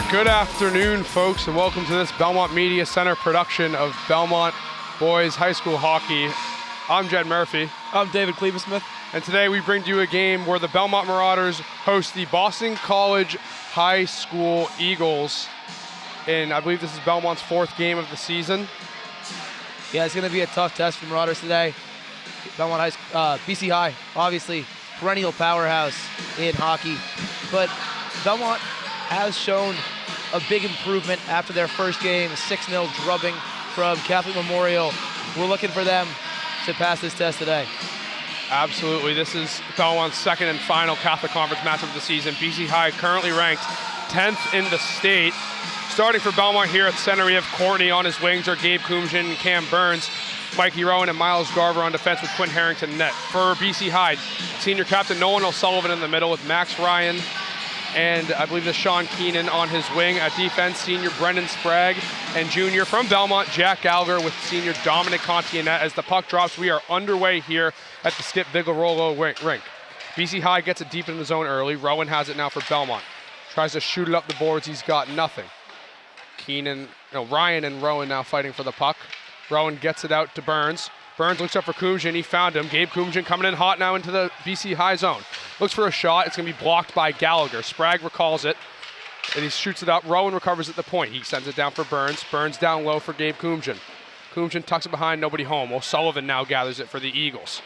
Good afternoon, folks, and welcome to this Belmont Media Center production of Belmont Boys High School Hockey. I'm Jed Murphy. I'm David Klimasmith. And today we bring to you a game where the Belmont Marauders host the Boston College High School Eagles. And I believe this is Belmont's fourth game of the season. Yeah, it's going to be a tough test for Marauders today. Belmont BC High, obviously, perennial powerhouse in hockey. But Belmont has shown a big improvement after their first game, 6-0 drubbing from Catholic Memorial. We're looking for them to pass this test today. Absolutely. This is Belmont's second and final Catholic Conference matchup of the season. BC High currently ranked 10th in the state. Starting for Belmont here at center, we have Courtney on his wings, or Gabe Kumjian and Cam Burns. Mikey Rowan and Miles Garver on defense with Quinn Harrington net. For BC High, senior captain Nolan O'Sullivan in the middle with Max Ryan and I believe this Sean Keenan on his wing. At defense, senior Brendan Sprague and junior from Belmont, Jack Gallagher with senior Dominic Conti in net. As the puck drops, we are underway here at the Skip Vigliarolo rink. BC High gets it deep in the zone early. Rowan has it now for Belmont. Tries to shoot it up the boards. He's got nothing. Ryan and Rowan now fighting for the puck. Rowan gets it out to Burns. Burns looks up for Kumjian. He found him. Gabe Kumjian coming in hot now into the BC High zone. Looks for a shot. It's going to be blocked by Gallagher. Sprague recalls it, and he shoots it up. Rowan recovers at the point. He sends it down for Burns. Burns down low for Gabe Kumjian. Kumjian tucks it behind, nobody home. O'Sullivan now gathers it for the Eagles.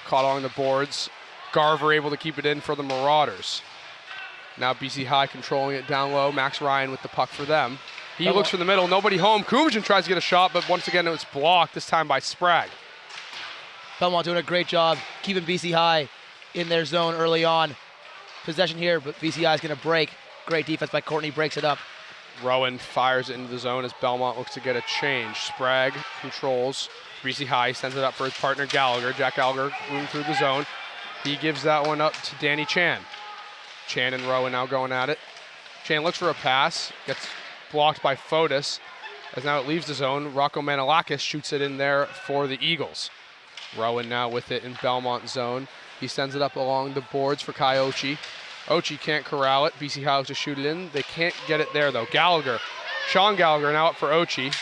Caught along the boards. Garver able to keep it in for the Marauders. Now BC High controlling it down low. Max Ryan with the puck for them. He looks for the middle, nobody home. Kumjian tries to get a shot, but once again it was blocked, this time by Sprague. Belmont doing a great job keeping BC High in their zone early on. Possession here, but BC High is going to break. Great defense by Courtney, breaks it up. Rowan fires it into the zone as Belmont looks to get a change. Sprague controls. BC High sends it up for his partner Gallagher. Jack Gallagher moving through the zone. He gives that one up to Danny Chan. Chan and Rowan now going at it. Chan looks for a pass, gets blocked by Fotis. As now it leaves the zone, Rocco Manalakis shoots it in there for the Eagles. Rowan now with it in Belmont zone. He sends it up along the boards for Kai Ochi. Ochi can't corral it. BC High to shoot it in. They can't get it there though. Gallagher, Sean Gallagher now up for Ochi.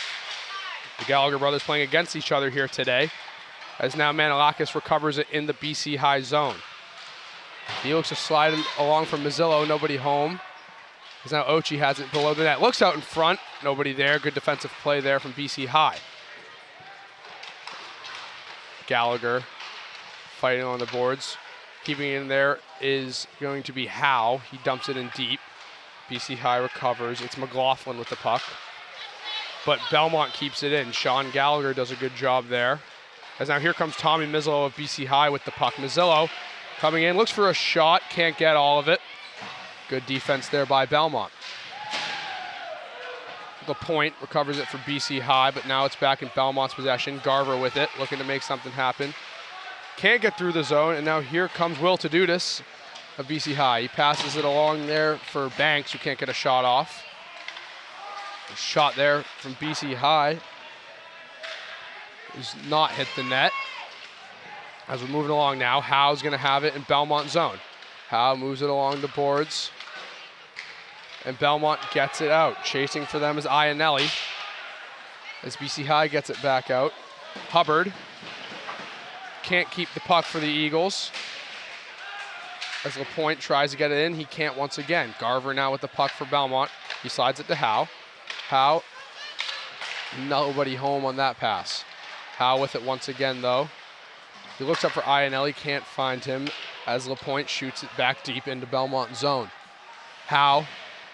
The Gallagher brothers playing against each other here today. As now Manalakis recovers it in the BC High zone. He looks to slide it along from Mazzillo, nobody home. As now Ochi has it below the net. Looks out in front, nobody there. Good defensive play there from BC High. Gallagher fighting on the boards. Keeping it in there is going to be Howe. He dumps it in deep. BC High recovers. It's McLaughlin with the puck. But Belmont keeps it in. Sean Gallagher does a good job there. As now here comes Tommy Mizzillo of BC High with the puck. Mizzillo coming in, looks for a shot, can't get all of it. Good defense there by Belmont. The point recovers it for BC High, but now it's back in Belmont's possession. Garver with it, looking to make something happen. Can't get through the zone, and now here comes Will Tadudis of BC High. He passes it along there for Banks, who can't get a shot off. A shot there from BC High does not hit the net. As we're moving along now, Howe's going to have it in Belmont zone. Howe moves it along the boards, and Belmont gets it out. Chasing for them is Iannelli, as BC High gets it back out. Hubbard can't keep the puck for the Eagles. As LaPointe tries to get it in, he can't once again. Garver now with the puck for Belmont. He slides it to Howe. Howe, nobody home on that pass. Howe with it once again though. He looks up for Iannelli, can't find him as LaPointe shoots it back deep into Belmont zone. Howe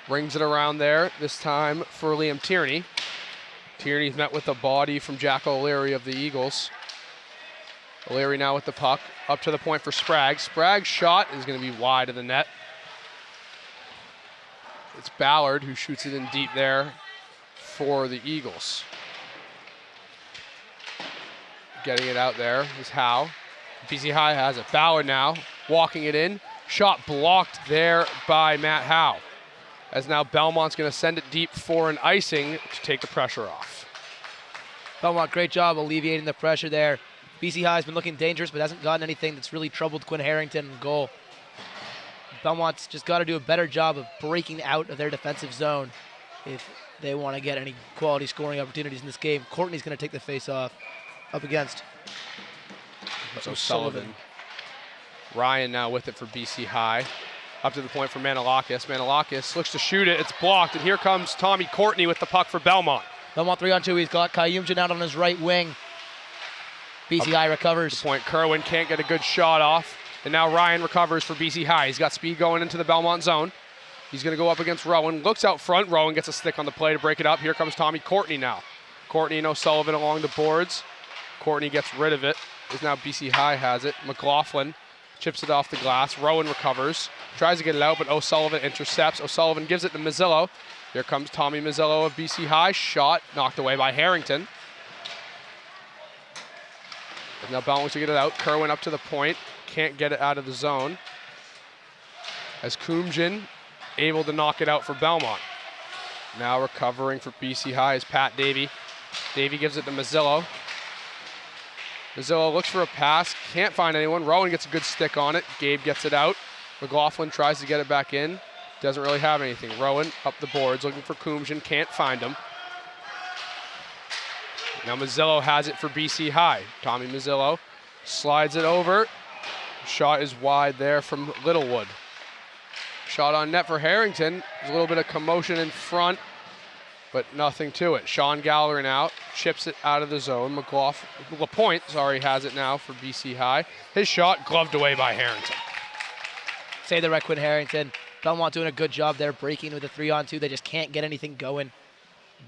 brings it around there, this time for Liam Tierney. Tierney's met with a body from Jack O'Leary of the Eagles. O'Leary now with the puck, up to the point for Sprague. Sprague's shot is going to be wide of the net. It's Ballard who shoots it in deep there for the Eagles. Getting it out there is Howe. BC High has it. Ballard now walking it in. Shot blocked there by Matt Howe. As now Belmont's going to send it deep for an icing to take the pressure off. Belmont, great job alleviating the pressure there. BC High has been looking dangerous, but hasn't gotten anything that's really troubled Quinn Harrington in goal. Belmont's just got to do a better job of breaking out of their defensive zone if they want to get any quality scoring opportunities in this game. Courtney's going to take the face-off up against O'Sullivan. Ryan now with it for BC High. Up to the point for Manilakis. Manilakis looks to shoot it. It's blocked, and here comes Tommy Courtney with the puck for Belmont. Belmont 3-on-2. He's got Kayumjan out on his right wing. BC High recovers. The point, Kerwin can't get a good shot off, and now Ryan recovers for BC High. He's got speed going into the Belmont zone. He's going to go up against Rowan. Looks out front. Rowan gets a stick on the play to break it up. Here comes Tommy Courtney now. Courtney and O'Sullivan along the boards. Courtney gets rid of it. Is now BC High has it. McLaughlin chips it off the glass. Rowan recovers. Tries to get it out, but O'Sullivan intercepts. O'Sullivan gives it to Mazzillo. Here comes Tommy Mazzillo of BC High. Shot knocked away by Harrington. And now Belmont to get it out. Kerwin up to the point. Can't get it out of the zone. As Kumjin able to knock it out for Belmont. Now recovering for BC High is Pat Davey. Davey gives it to Mazzillo. Mazzillo looks for a pass. Can't find anyone. Rowan gets a good stick on it. Gabe gets it out. McLaughlin tries to get it back in. Doesn't really have anything. Rowan up the boards looking for Kumjin. Can't find him. Now Mazzillo has it for BC High. Tommy Mazzillo slides it over. Shot is wide there from Littlewood. Shot on net for Harrington. There's a little bit of commotion in front, but nothing to it. Sean Gallagher now chips it out of the zone. LaPointe, has it now for BC High. His shot gloved away by Harrington. Say the rec Quinn Harrington. Belmont doing a good job there, breaking with a 3-on-2. They just can't get anything going.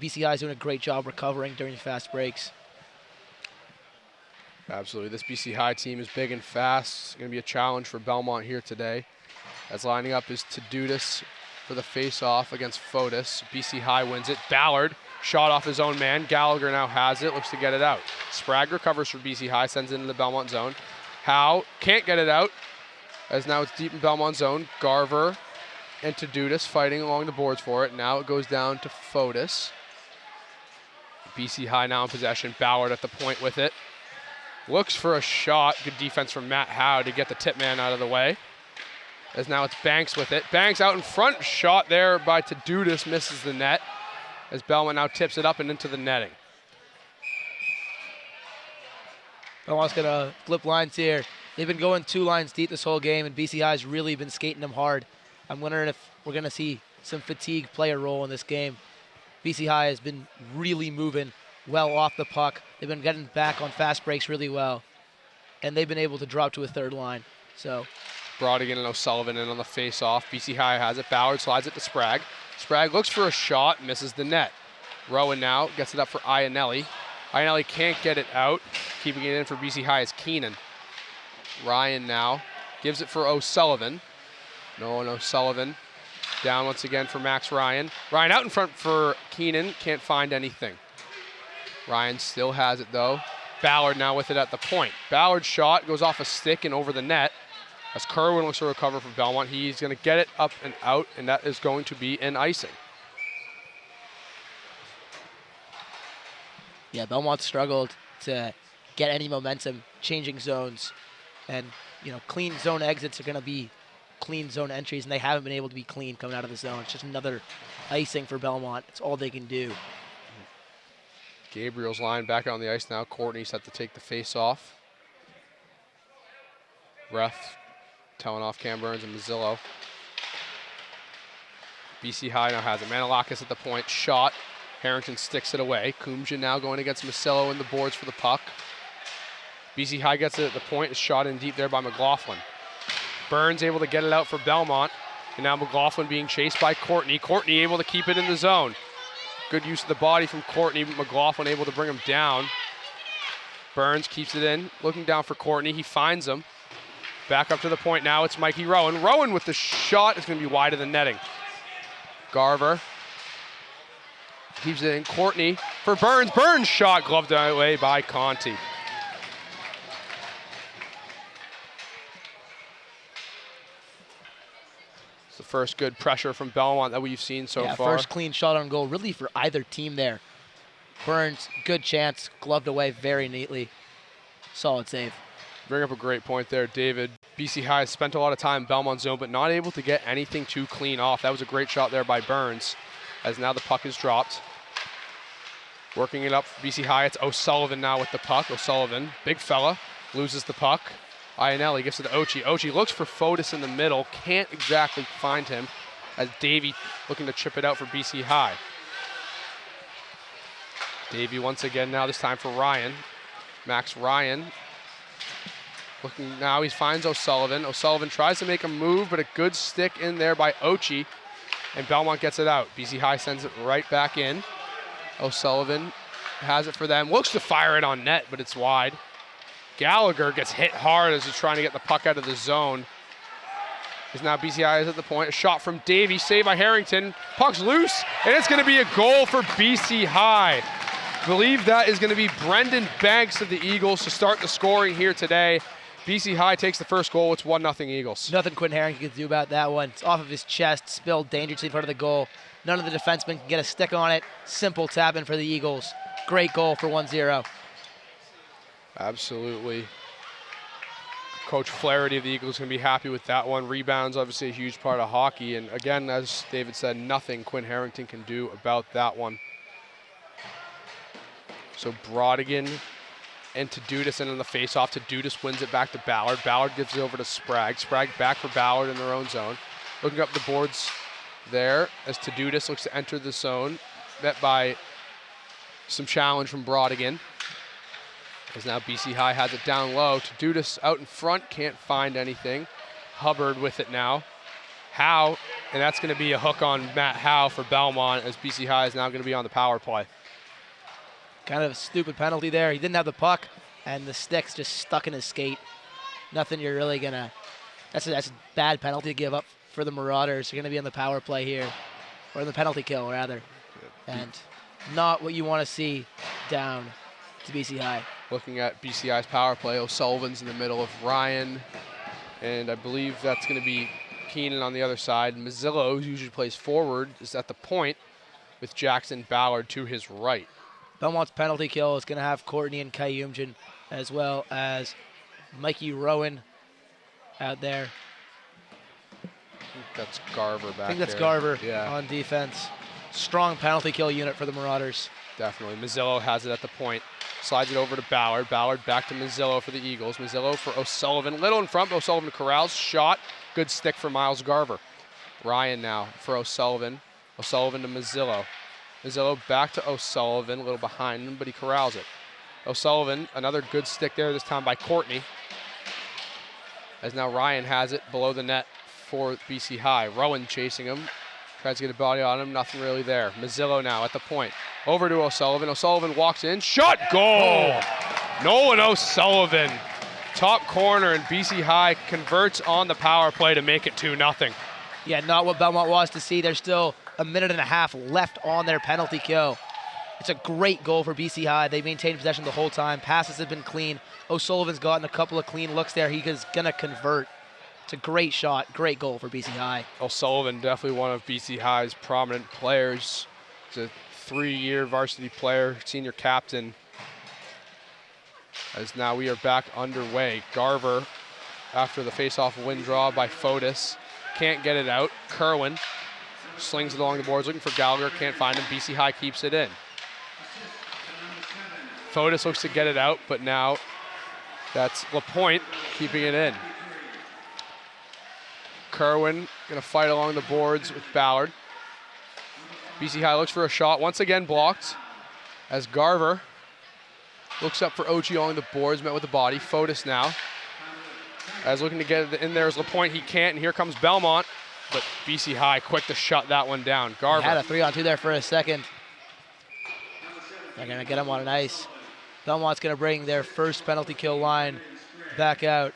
BC High is doing a great job recovering during fast breaks. Absolutely. This BC High team is big and fast. It's going to be a challenge for Belmont here today. As lining up is Tadudis for the face-off against Fotis. BC High wins it. Ballard shot off his own man. Gallagher now has it, looks to get it out. Sprague recovers for BC High, sends it into the Belmont zone. Howe can't get it out, as now it's deep in Belmont zone. Garver and Tadudis fighting along the boards for it. Now it goes down to Fotis. BC High now in possession. Ballard at the point with it. Looks for a shot. Good defense from Matt Howe to get the tip man out of the way. As now it's Banks with it. Banks out in front. Shot there by Tadudis. Misses the net. As Belmont now tips it up and into the netting. Belmont's going to flip lines here. They've been going 2 lines deep this whole game, and BC High's really been skating them hard. I'm wondering if we're going to see some fatigue play a role in this game. BC High has been really moving well off the puck. They've been getting back on fast breaks really well, and they've been able to drop to a third line. So Brodigan and O'Sullivan in on the face-off. BC High has it. Ballard slides it to Sprague. Sprague looks for a shot, misses the net. Rowan now gets it up for Iannelli. Iannelli can't get it out. Keeping it in for BC High is Keenan. Ryan now gives it for O'Sullivan. Nolan O'Sullivan down once again for Max Ryan. Ryan out in front for Keenan. Can't find anything. Ryan still has it though. Ballard now with it at the point. Ballard's shot goes off a stick and over the net. As Kerwin looks to recover for Belmont, he's going to get it up and out, and that is going to be an icing. Yeah, Belmont struggled to get any momentum, changing zones. And, clean zone exits are going to be clean zone entries, and they haven't been able to be clean coming out of the zone. It's just another icing for Belmont. It's all they can do. Gabriel's line back out on the ice now. Courtney set to take the face off. Ref telling off Cam Burns and Mazzillo. BC High now has it. Manilakis at the point. Shot. Harrington sticks it away. Kumjin now going against Mazzillo in the boards for the puck. BC High gets it at the point. It's shot in deep there by McLaughlin. Burns able to get it out for Belmont. And now McLaughlin being chased by Courtney. Courtney able to keep it in the zone. Good use of the body from Courtney. McLaughlin able to bring him down. Burns keeps it in. Looking down for Courtney. He finds him. Back up to the point now. It's Mikey Rowan. Rowan with the shot. It's going to be wide of the netting. Garver keeps it in. Courtney for Burns. Burns shot gloved away by Conti. It's the first good pressure from Belmont that we've seen so far. First clean shot on goal, really for either team there. Burns, good chance, gloved away very neatly. Solid save. Bring up a great point there, David. BC High has spent a lot of time in Belmont zone, but not able to get anything too clean off. That was a great shot there by Burns, as now the puck is dropped. Working it up for BC High, it's O'Sullivan now with the puck. O'Sullivan, big fella, loses the puck. Iannelli gives it to Ochi. Ochi looks for Fotis in the middle, can't exactly find him, as Davey looking to chip it out for BC High. Davey once again now, this time for Ryan. Max Ryan. Looking now, he finds O'Sullivan. O'Sullivan tries to make a move, but a good stick in there by Ochi, and Belmont gets it out. BC High sends it right back in. O'Sullivan has it for them. Looks to fire it on net, but it's wide. Gallagher gets hit hard as he's trying to get the puck out of the zone. Because now BC High is at the point. A shot from Davey, saved by Harrington. Puck's loose, and it's going to be a goal for BC High. I believe that is going to be Brendan Banks of the Eagles to start the scoring here today. BC High takes the first goal. It's 1-0 Eagles. Nothing Quinn Harrington can do about that one. It's off of his chest, spilled dangerously in front of the goal. None of the defensemen can get a stick on it. Simple tap in for the Eagles. Great goal for 1-0. Absolutely. Coach Flaherty of the Eagles going to be happy with that one. Rebounds, obviously a huge part of hockey. And again, as David said, nothing Quinn Harrington can do about that one. So Brodigan and Tadudis in on the faceoff. Tadudis wins it back to Ballard. Ballard gives it over to Sprague. Sprague back for Ballard in their own zone. Looking up the boards there as Tadudis looks to enter the zone. Met by some challenge from Brodigan. As now BC High has it down low. Tadudis out in front, can't find anything. Hubbard with it now. Howe, and that's going to be a hook on Matt Howe for Belmont, as BC High is now going to be on the power play. Kind of a stupid penalty there. He didn't have the puck, and the stick's just stuck in his skate. Nothing you're really going to... That's a bad penalty to give up for the Marauders. They're going to be on the power play here, or in the penalty kill, rather. And not what you want to see down to BC High. Looking at BCI's power play, O'Sullivan's in the middle of Ryan, and I believe that's going to be Keenan on the other side. Mazzillo, who usually plays forward, is at the point with Jackson Ballard to his right. Belmont's penalty kill is going to have Courtney and Kayumjan, as well as Mikey Rowan out there. I think that's Garver back there. I think that's Garver on defense. Strong penalty kill unit for the Marauders. Definitely. Mazzillo has it at the point. Slides it over to Ballard. Ballard back to Mazzillo for the Eagles. Mazzillo for O'Sullivan. Little in front. O'Sullivan corrals. Shot. Good stick for Miles Garver. Ryan now for O'Sullivan. O'Sullivan to Mazzillo. Mazzillo back to O'Sullivan. A little behind him, but he corrals it. O'Sullivan, another good stick there, this time by Courtney. As now Ryan has it below the net for BC High. Rowan chasing him. Tries to get a body on him. Nothing really there. Mazzillo now at the point. Over to O'Sullivan. O'Sullivan walks in. Shot! Goal! Nolan O'Sullivan. Top corner, and BC High converts on the power play to make it 2-0. Yeah, not what Belmont wants to see. There's still a minute and a half left on their penalty kill. It's a great goal for BC High. They maintained possession the whole time. Passes have been clean. O'Sullivan's gotten a couple of clean looks there. He is going to convert. It's a great shot. Great goal for BC High. O'Sullivan, definitely one of BC High's prominent players. He's a 3-year varsity player, senior captain. As now we are back underway. Garver, after the face-off win draw by Fotis, can't get it out. Kerwin slings it along the boards, looking for Gallagher, can't find him. BC High keeps it in. Fotis looks to get it out, but now that's LaPointe keeping it in. Kerwin gonna fight along the boards with Ballard. BC High looks for a shot, once again blocked, as Garver looks up for Ochi along the boards, met with the body. Fotis now, as looking to get it in there is LaPointe, he can't, and here comes Belmont, but BC High quick to shut that one down. Garver. He had a 3-on-2 there for a second. They're gonna get him on an ice. Belmont's gonna bring their first penalty kill line back out.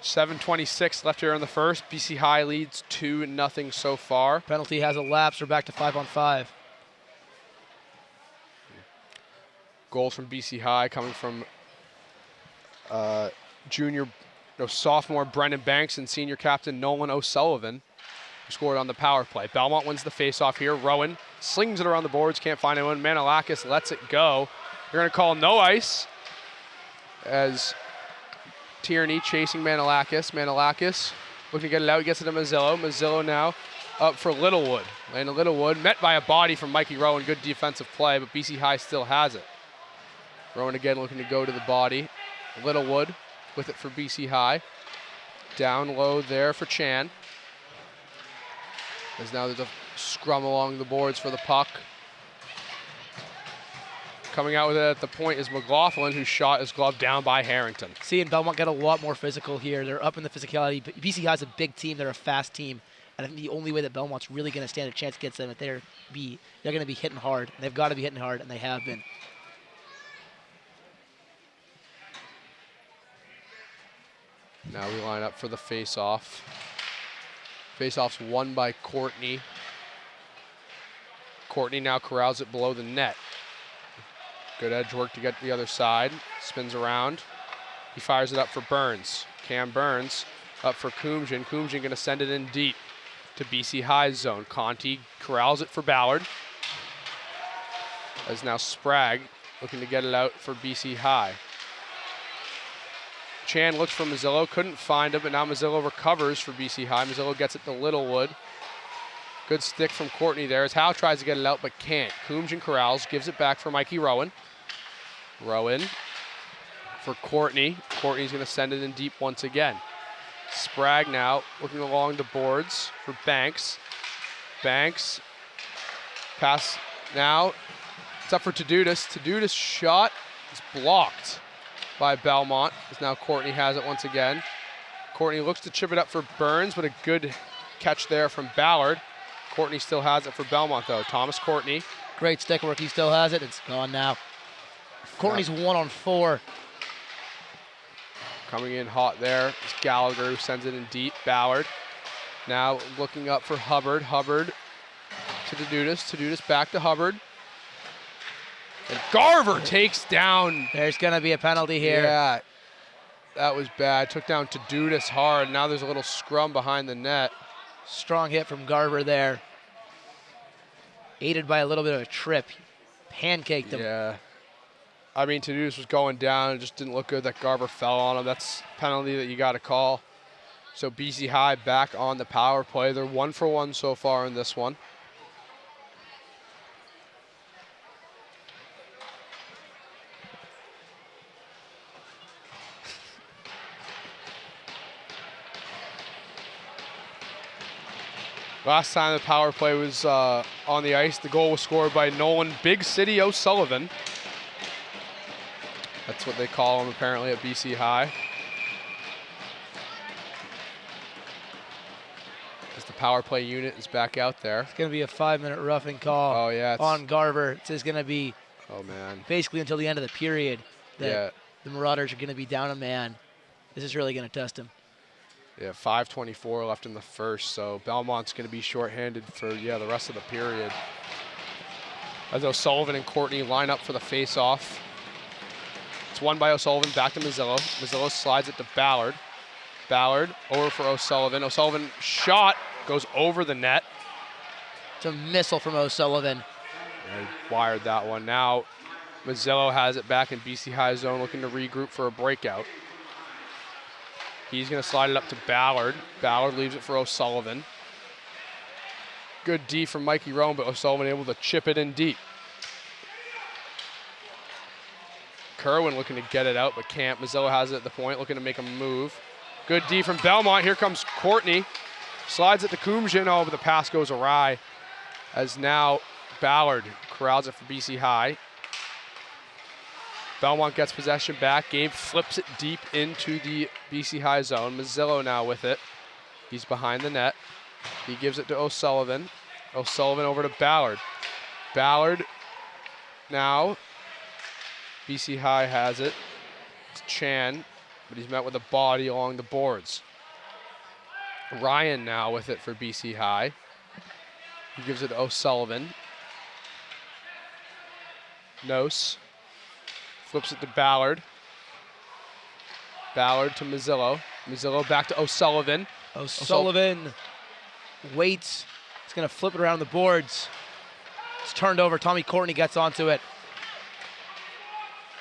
7:26 left here in the first. BC High leads 2-0 so far. Penalty has elapsed. We're back to 5-on-5. Goals from BC High coming from sophomore Brendan Banks and senior captain Nolan O'Sullivan, who scored on the power play. Belmont wins the faceoff here. Rowan slings it around the boards, can't find anyone. Manalakis lets it go. They're going to call no ice. as Tierney chasing Manilakis. Manilakis looking to get it out. He gets it to Mazzillo. Mazzillo now up for Littlewood. Landon Littlewood met by a body from Mikey Rowan. Good defensive play, but BC High still has it. Rowan again looking to go to the body. Littlewood with it for BC High. Down low there for Chan. As now there's a scrum along the boards for the puck. Coming out with it at the point is McLaughlin, whose shot is gloved down by Harrington. Seeing Belmont get a lot more physical here. They're up in the physicality. But BC High's a big team. They're a fast team. And I think the only way that Belmont's really going to stand a chance against them is they're going to be hitting hard. They've got to be hitting hard, and they have been. Now we line up for the face-off. Face-off's won by Courtney. Courtney now corrals it below the net. Good edge work to get to the other side. Spins around. He fires it up for Burns. Cam Burns up for Kumjian. Kumjian going to send it in deep to BC High's zone. Conti corrals it for Ballard. As now Sprague looking to get it out for BC High. Chan looks for Mazzillo, couldn't find him, but now Mazzillo recovers for BC High. Mazzillo gets it to Littlewood. Good stick from Courtney there as Howe tries to get it out but can't. Kumjian corrals, gives it back for Mikey Rowan. Rowan for Courtney. Courtney's going to send it in deep once again. Sprague now looking along the boards for Banks. Banks, pass now. It's up for Tadutis. Tadutis' shot is blocked by Belmont, as now Courtney has it once again. Courtney looks to chip it up for Burns, but a good catch there from Ballard. Courtney still has it for Belmont, though. Thomas Courtney. Great stick work. He still has it. It's gone now. Courtney's 1-on-4. Coming in hot there is Gallagher, who sends it in deep. Ballard now looking up for Hubbard. Hubbard to Tadutis. Tadutis back to Hubbard. And Garver takes down. There's going to be a penalty here. Yeah, that was bad. Took down Tadutis hard. Now there's a little scrum behind the net. Strong hit from Garver there. Aided by a little bit of a trip. Pancaked him. Yeah. I mean, Tadutis was going down. It just didn't look good that Garver fell on him. That's a penalty that you got to call. So BC High back on the power play. They're 1-for-1 so far in this one. Last time the power play was on the ice, the goal was scored by Nolan Big City O'Sullivan. That's what they call him apparently at BC High. As the power play unit is back out there. It's going to be a 5-minute roughing call on Garver. It's just going to be basically until the end of the period that the Marauders are going to be down a man. This is really going to test him. Yeah, 5:24 left in the first, so Belmont's going to be shorthanded for, the rest of the period. As O'Sullivan and Courtney line up for the face-off. It's won by O'Sullivan, back to Mazzillo. Mazzillo slides it to Ballard. Ballard over for O'Sullivan. O'Sullivan shot goes over the net. It's a missile from O'Sullivan. Yeah, he wired that one. Now Mazzillo has it back in BC High zone, looking to regroup for a breakout. He's going to slide it up to Ballard. Ballard leaves it for O'Sullivan. Good D from Mikey Rowan, but O'Sullivan able to chip it in deep. Kerwin looking to get it out, but can't. Mazzillo has it at the point, looking to make a move. Good D from Belmont. Here comes Courtney. Slides it to Kumjian. Oh, but the pass goes awry. As now Ballard corrals it for BC High. Belmont gets possession back. Gabe flips it deep into the BC High zone. Mazzillo now with it. He's behind the net. He gives it to O'Sullivan. O'Sullivan over to Ballard. Ballard now. BC High has it. It's Chan, but he's met with a body along the boards. Ryan now with it for BC High. He gives it to O'Sullivan. Nose. Flips it to Ballard. Ballard to Mazzillo. Mazzillo back to O'Sullivan. O'Sullivan waits. He's going to flip it around the boards. It's turned over. Tommy Courtney gets onto it.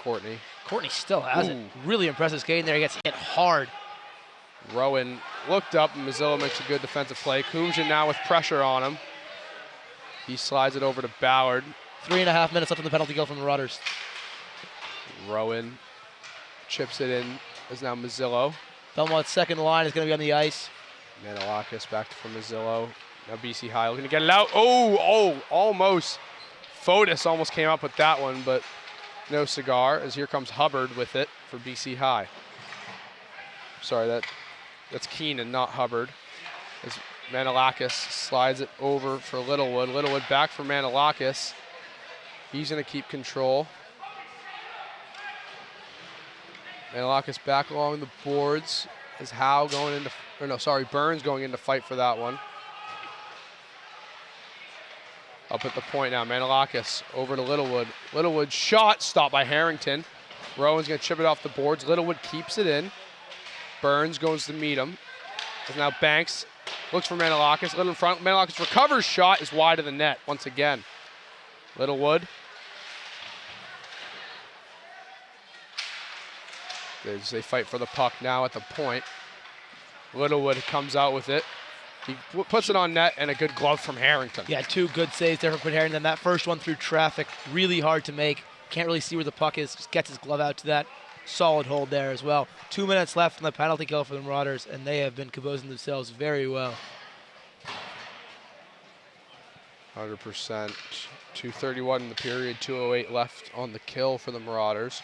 Courtney Courtney still has it. Really impressive skating there. He gets hit hard. Rowan looked up, and Mazzillo makes a good defensive play. Kumjian now with pressure on him. He slides it over to Ballard. 3.5 minutes left on the penalty kill from the Marauders. Rowan chips it in. Is now Mazzillo. Belmont's second line is going to be on the ice. Manilakis back for Mazzillo. Now BC High looking to get it out. Oh, almost. Fotis almost came up with that one, but no cigar, as here comes Hubbard with it for BC High. Sorry, that's Keenan, not Hubbard. As Manilakis slides it over for Littlewood. Littlewood back for Manilakis. He's going to keep control. Manilakis back along the boards. Is Howe going into, or no, sorry, Burns going in to fight for that one. Up at the point now, Manilakis over to Littlewood. Littlewood shot, stopped by Harrington. Rowan's going to chip it off the boards. Littlewood keeps it in. Burns goes to meet him. As now Banks looks for Manilakis. Little in front. Manilakis recovers, shot is wide of the net once again. Littlewood. As they fight for the puck now at the point. Littlewood comes out with it. He puts it on net, and a good glove from Harrington. Yeah, 2 good saves there from Quinn Harrington. That first one through traffic, really hard to make. Can't really see where the puck is. Just gets his glove out to that. Solid hold there as well. 2 minutes left on the penalty kill for the Marauders, and they have been composing themselves very well. 100%. 2:31 in the period, 2:08 left on the kill for the Marauders.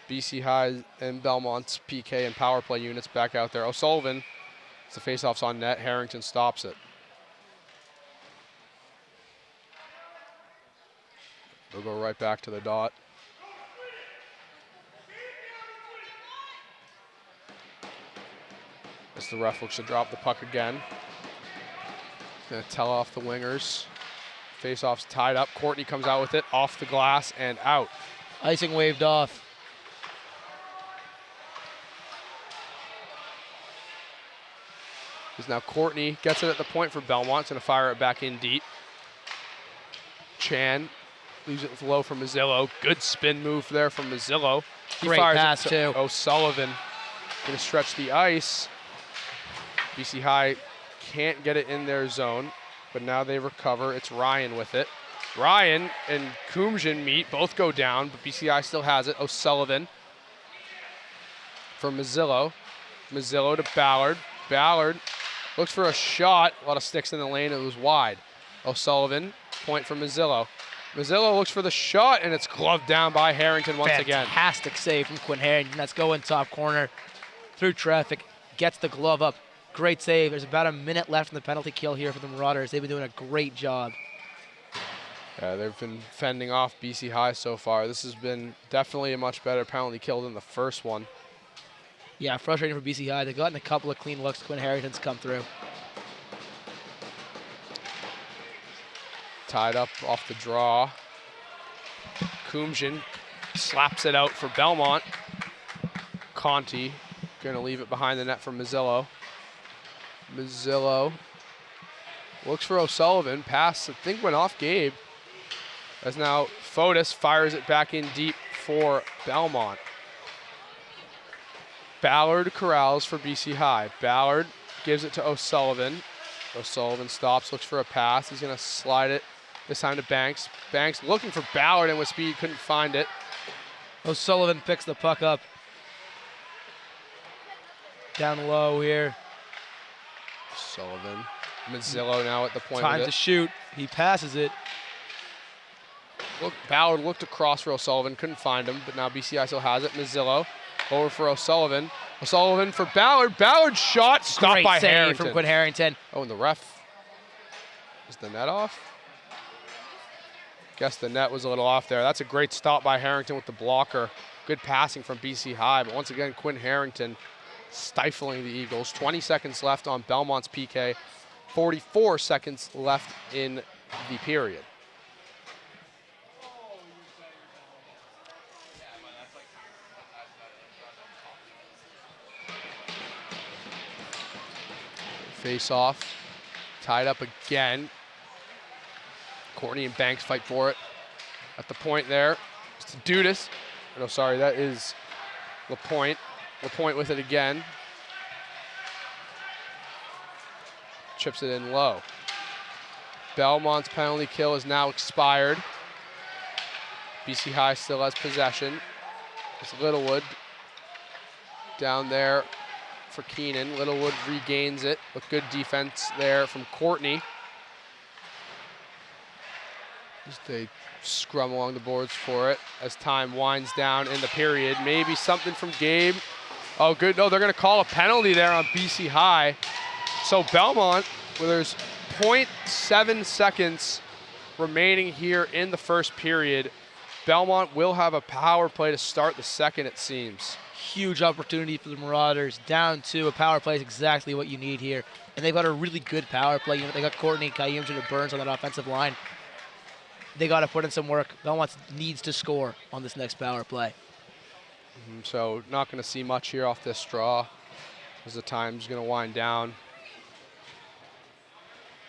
BC High and Belmont's PK and power play units back out there. O'Sullivan, as the faceoff's on net, Harrington stops it. They'll go right back to the dot. As the ref looks to drop the puck again. Gonna tell off the wingers. Faceoff's tied up. Courtney comes out with it, off the glass and out. Icing waved off. As now Courtney gets it at the point for Belmont. Gonna fire it back in deep. Chan leaves it low for Mazzillo. Good spin move there from Mazzillo. He Great fires pass it too. to O'Sullivan. Gonna stretch the ice. BC High can't get it in their zone, but now they recover. It's Ryan with it. Ryan and Kumjian meet, both go down, but BC High still has it. O'Sullivan for Mazzillo. Mazzillo to Ballard. Ballard looks for a shot. A lot of sticks in the lane. It was wide. O'Sullivan, point for Mazzillo. Mazzillo looks for the shot, and it's gloved down by Harrington once again. Fantastic save from Quinn Harrington. That's going top corner through traffic. Gets the glove up. Great save. There's about a minute left in the penalty kill here for the Marauders. They've been doing a great job. Yeah, they've been fending off BC High so far. This has been definitely a much better penalty kill than the first one. Yeah, frustrating for BC High. They've gotten a couple of clean looks. Quinn Harrington's come through. Tied up off the draw. Kumjian slaps it out for Belmont. Conti gonna leave it behind the net for Mazzillo. Mazzillo looks for O'Sullivan. Pass, I think, went off Gabe. As now Fotis fires it back in deep for Belmont. Ballard corrals for BC High. Ballard gives it to O'Sullivan. O'Sullivan stops, looks for a pass. He's gonna slide it this time to Banks. Banks looking for Ballard, and with speed couldn't find it. O'Sullivan picks the puck up. Down low here. Sullivan. Mazzillo now at the point. Time to shoot. He passes it. Ballard looked across for O'Sullivan, couldn't find him, but now BCI still has it. Mazzillo over for O'Sullivan. O'Sullivan for Ballard. Ballard shot, stopped by Great Harrington. save from Quinn Harrington. Oh, and the ref. Is the net off? Guess the net was a little off there. That's a great stop by Harrington with the blocker. Good passing from BC High, but once again, Quinn Harrington stifling the Eagles. 20 seconds left on Belmont's PK. 44 seconds left in the period. Face off, tied up again. Courtney and Banks fight for it. At the point there, it's to Dudas. No, sorry, that is LaPointe. LaPointe with it again. Chips it in low. Belmont's penalty kill is now expired. BC High still has possession. It's Littlewood down there for Keenan. Littlewood regains it with good defense there from Courtney. As they scrum along the boards for it as time winds down in the period. Maybe something from Gabe. Oh, good. No, they're going to call a penalty there on BC High. So Belmont, where there's 0.7 seconds remaining here in the first period, Belmont will have a power play to start the second, it seems. Huge opportunity for the Marauders. Down 2, a power play is exactly what you need here. And they've got a really good power play. They got Courtney, Kayumjan, and Burns on that offensive line. They got to put in some work. Belmont needs to score on this next power play. So not going to see much here off this draw as the time's going to wind down.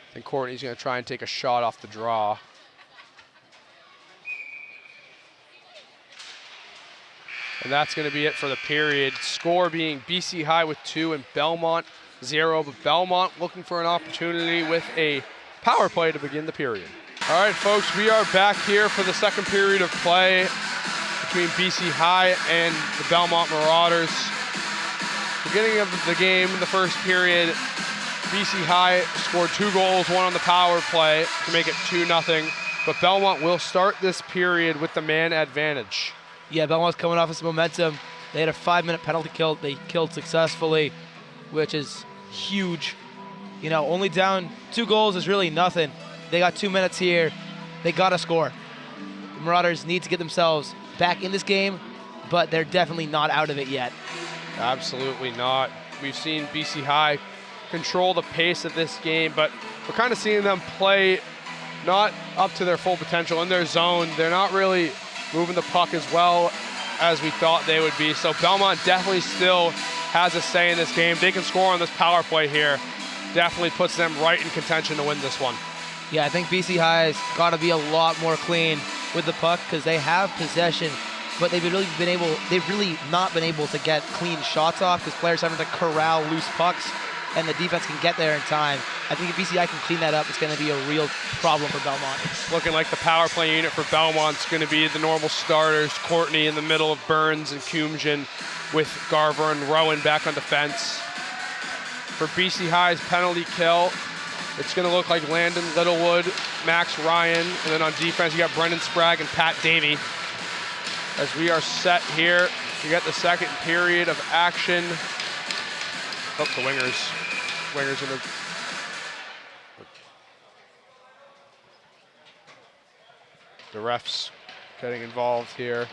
I think Courtney's going to try and take a shot off the draw. And that's going to be it for the period. Score being BC High with 2 and Belmont 0. But Belmont looking for an opportunity with a power play to begin the period. All right, folks, we are back here for the second period of play between BC High and the Belmont Marauders. Beginning of the game in the first period, BC High scored 2 goals, 1 on the power play to make it 2-0. But Belmont will start this period with the man advantage. Yeah, Belmont's coming off of some momentum. They had a 5-minute penalty kill. They killed successfully, which is huge. You know, only down 2 goals is really nothing. They got 2 minutes here. They got to score. The Marauders need to get themselves back in this game, but they're definitely not out of it yet. Absolutely not. We've seen BC High control the pace of this game, but we're kind of seeing them play not up to their full potential in their zone. They're not really moving the puck as well as we thought they would be. So Belmont definitely still has a say in this game. They can score on this power play here. Definitely puts them right in contention to win this one. Yeah, I think BC High's got to be a lot more clean with the puck because they have possession, but they've really not been able to get clean shots off because players having to corral loose pucks, and the defense can get there in time. I think if BCI can clean that up, it's going to be a real problem for Belmont. It's looking like the power play unit for Belmont's going to be the normal starters. Courtney in the middle of Burns and Kumjian with Garver and Rowan back on defense. For BC High's penalty kill, it's going to look like Landon Littlewood, Max Ryan, and then on defense you got Brendan Sprague and Pat Davey. As we are set here, you got the second period of action. Oh, the wingers. Wingers in the... The refs getting involved here,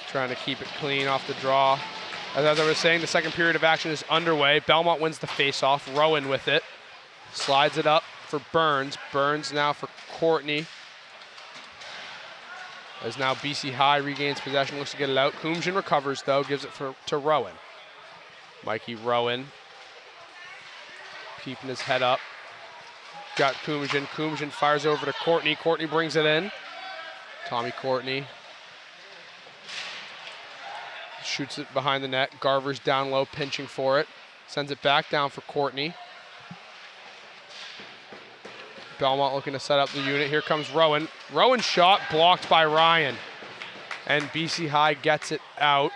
trying to keep it clean off the draw. As I was saying, the second period of action is underway. Belmont wins the face-off. Rowan with it. Slides it up for Burns. Burns now for Courtney. As now BC High regains possession, looks to get it out. Kumjian recovers though, gives it to Rowan. Mikey Rowan keeping his head up. Got Kumjian. Kumjian fires over to Courtney. Courtney brings it in. Tommy Courtney shoots it behind the net. Garver's down low, pinching for it. Sends it back down for Courtney. Belmont looking to set up the unit. Here comes Rowan. Rowan shot blocked by Ryan. And BC High gets it out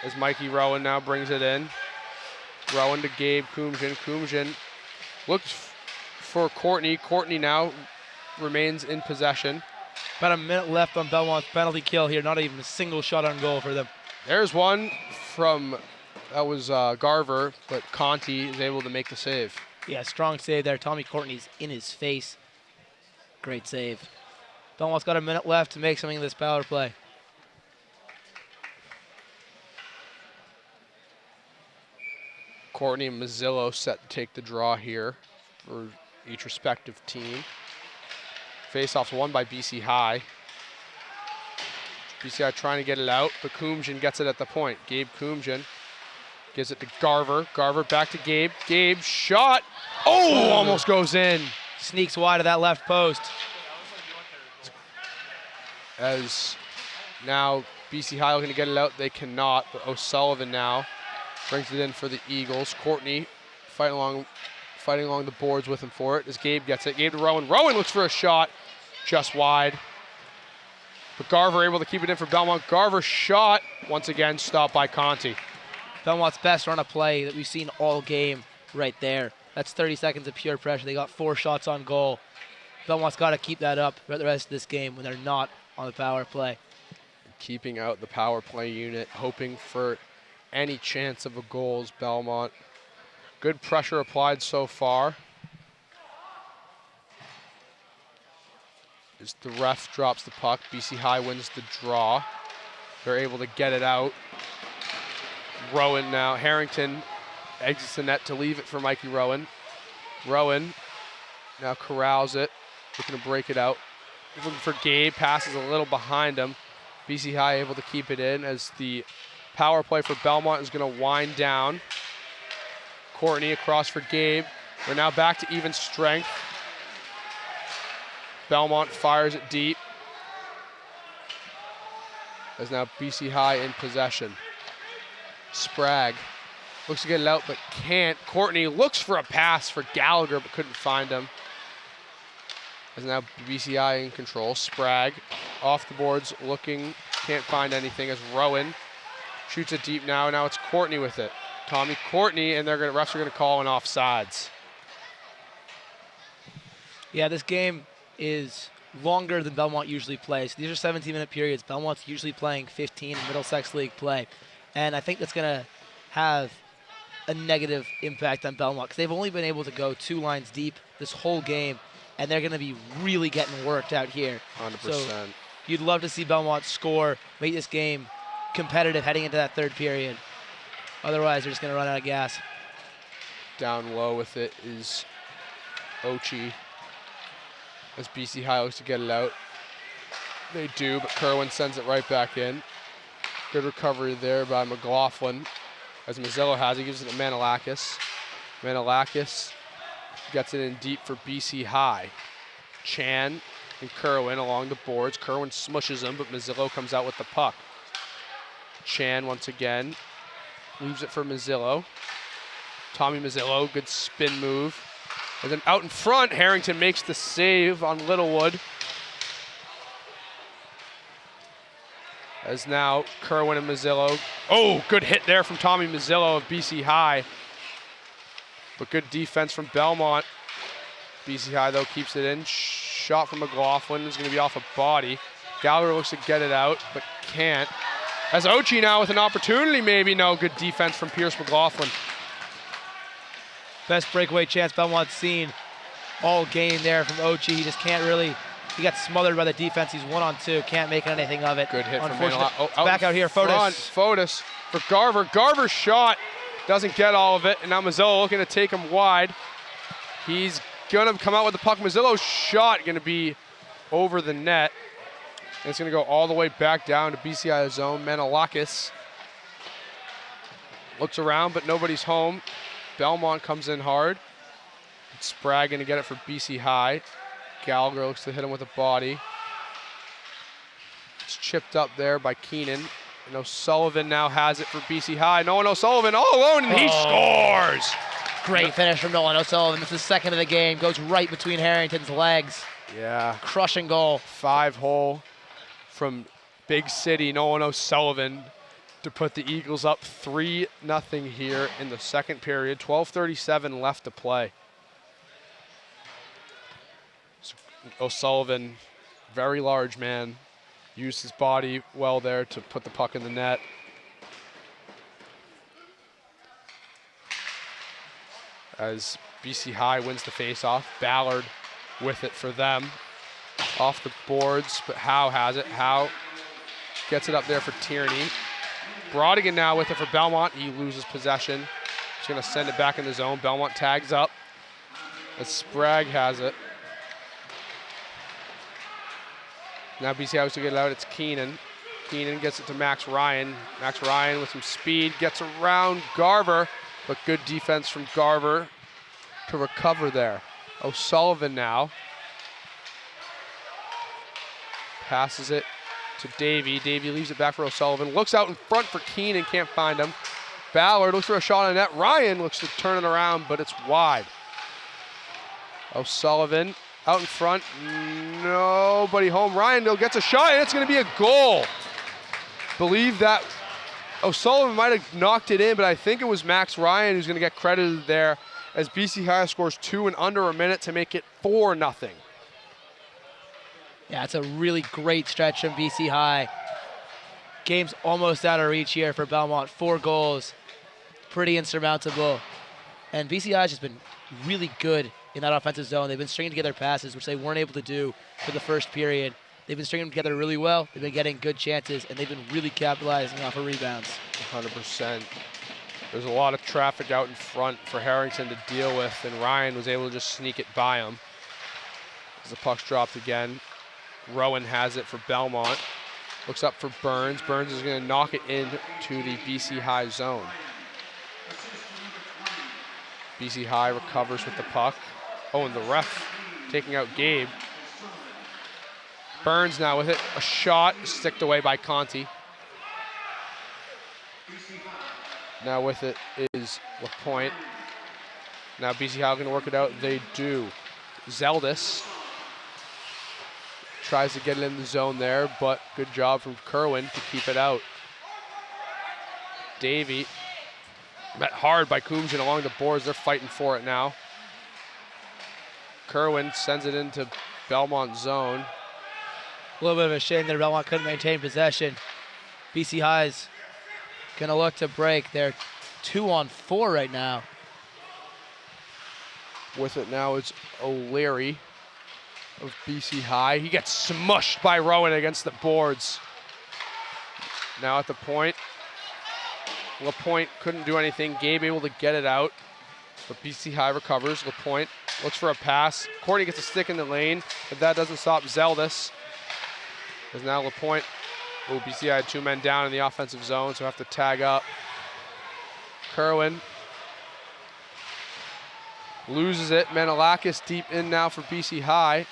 as Mikey Rowan now brings it in. Rowan to Gabe Kumjian. Kumjian looks for Courtney. Courtney now remains in possession. About a minute left on Belmont's penalty kill here. Not even a single shot on goal for them. There's one from, that was Garver, but Conti is able to make the save. Yeah, strong save there. Tommy Courtney's in his face. Great save. Belmont's got a minute left to make something of this power play. Courtney and Mazzillo set to take the draw here for each respective team. Face-off's won by BC High. BC High trying to get it out, but Kumjian gets it at the point. Gabe Kumjian gives it to Garver. Garver back to Gabe. Gabe shot. Oh, almost goes in. Sneaks wide of that left post. As now BC High looking to get it out. They cannot, but O'Sullivan now brings it in for the Eagles. Courtney fighting along the boards with him for it as Gabe gets it. Gabe to Rowan. Rowan looks for a shot, just wide. But Garver able to keep it in for Belmont. Garver shot, once again, stopped by Conti. Belmont's best run of play that we've seen all game right there. That's 30 seconds of pure pressure. They got 4 shots on goal. Belmont's got to keep that up throughout the rest of this game when they're not on the power play. Keeping out the power play unit, hoping for any chance of a goal is Belmont. Good pressure applied so far. As the ref drops the puck, BC High wins the draw. They're able to get it out. Rowan now, Harrington exits the net to leave it for Mikey Rowan. Rowan now corrals it, looking to break it out. Looking for Gabe, passes a little behind him. BC High able to keep it in as the power play for Belmont is going to wind down. Courtney across for Gabe. We're now back to even strength. Belmont fires it deep. As now BC High in possession. Sprague looks to get it out but can't. Courtney looks for a pass for Gallagher but couldn't find him. As now BC High in control. Sprague off the boards looking, can't find anything as Rowan shoots it deep now. Now it's Courtney with it. Tommy Courtney, and refs are going to call an offsides. Yeah, this game is longer than Belmont usually plays. These are 17-minute periods. Belmont's usually playing 15 in Middlesex League play. And I think that's going to have a negative impact on Belmont because they've only been able to go 2 lines deep this whole game, and they're going to be really getting worked out here. 100%. So you'd love to see Belmont score, make this game competitive heading into that third period. Otherwise, they're just going to run out of gas. Down low with it is Ochi. As BC High looks to get it out. They do, but Kerwin sends it right back in. Good recovery there by McLaughlin. As Mazzillo has it, gives it to Manilakis. Manilakis gets it in deep for BC High. Chan and Kerwin along the boards. Kerwin smushes him, but Mazzillo comes out with the puck. Chan once again leaves it for Mazzillo. Tommy Mazzillo, good spin move. And then out in front, Harrington makes the save on Littlewood. As now Kerwin and Mazzillo. Oh, good hit there from Tommy Mazzillo of BC High. But good defense from Belmont. BC High, though, keeps it in. Shot from McLaughlin is going to be off a body. Gallagher looks to get it out, but can't. As Ochi now with an opportunity, maybe. No, good defense from Pierce McLaughlin. Best breakaway chance Belmont's seen all game there from Ochi. He just can't really, he got smothered by the defense. He's 1-on-2, can't make anything of it. Good hit from Manilakis. Back out here, Fotis. Fotis for Garver. Garver's shot doesn't get all of it, and now Mazzillo looking to take him wide. He's gonna come out with the puck. Mazzillo's shot gonna be over the net. And it's gonna go all the way back down to BCI zone. Manilakis looks around, but nobody's home. Belmont comes in hard. Sprague gonna get it for BC High. Gallagher looks to hit him with a body. It's chipped up there by Keenan. And O'Sullivan now has it for BC High. Nolan O'Sullivan all alone, and he scores! Great finish from Nolan O'Sullivan. This is the second of the game. Goes right between Harrington's legs. Yeah. Crushing goal. 5-hole from Big City, Nolan O'Sullivan, to put the Eagles up 3-0 here in the second period. 12:37 left to play. So O'Sullivan, very large man, used his body well there to put the puck in the net. As BC High wins the faceoff, Ballard with it for them. Off the boards, but Howe has it. Howe gets it up there for Tierney. Brodigan now with it for Belmont. He loses possession. He's gonna send it back in the zone. Belmont tags up as Sprague has it. Now BC High has to get it out. It's Keenan. Keenan gets it to Max Ryan. Max Ryan with some speed gets around Garver, but good defense from Garver to recover there. O'Sullivan now passes it to Davey. Davey leaves it back for O'Sullivan. Looks out in front for Keene and can't find him. Ballard looks for a shot on net. Ryan looks to turn it around, but it's wide. O'Sullivan out in front. Nobody home. Ryan gets a shot, and it's going to be a goal. Believe that O'Sullivan might have knocked it in, but I think it was Max Ryan who's going to get credited there as BC High scores 2 in under a minute to make it 4-0. Yeah, it's a really great stretch from BC High. Game's almost out of reach here for Belmont. 4 goals, pretty insurmountable. And BC High's just been really good in that offensive zone. They've been stringing together passes, which they weren't able to do for the first period. They've been stringing them together really well. They've been getting good chances, and they've been really capitalizing off of rebounds. 100%. There's a lot of traffic out in front for Harrington to deal with, and Ryan was able to just sneak it by him. As the puck's dropped again, Rowan has it for Belmont. Looks up for Burns. Burns is going to knock it into the BC High zone. BC High recovers with the puck. Oh, and the ref taking out Gabe. Burns now with it. A shot sticked away by Conti. Now with it is LaPointe. Now BC High going to work it out. They do. Zeldis tries to get it in the zone there, but good job from Kerwin to keep it out. Davey met hard by Coombs and along the boards. They're fighting for it now. Kerwin sends it into Belmont zone. A little bit of a shame that Belmont couldn't maintain possession. BC High's gonna look to break. They're 2-on-4 right now. With it now it's O'Leary of BC High. He gets smushed by Rowan against the boards. Now at the point, LaPointe couldn't do anything. Gabe able to get it out, but BC High recovers. LaPointe looks for a pass. Courtney gets a stick in the lane, but that doesn't stop Zeldis. As now LaPointe, BC High had 2 men down in the offensive zone, so have to tag up. Kerwin loses it. Menelakis deep in now for BC High.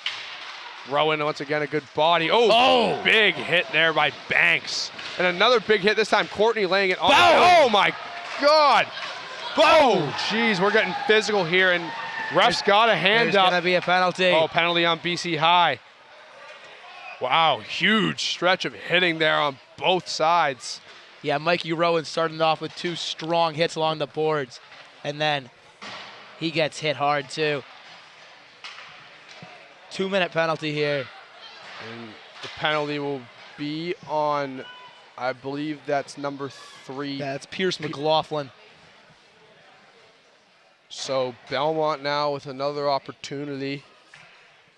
Rowan once again a good body. Oh, big hit there by Banks. And another big hit this time. Courtney laying it on. Oh my God. Oh, geez, we're getting physical here, and ref's got a hand up. There's gonna be a penalty. Oh, penalty on BC High. Wow, huge stretch of hitting there on both sides. Yeah, Mikey Rowan starting off with 2 strong hits along the boards, and then he gets hit hard too. 2-minute penalty here. And the penalty will be on, I believe that's number 3. That's Pierce McLaughlin. So Belmont now with another opportunity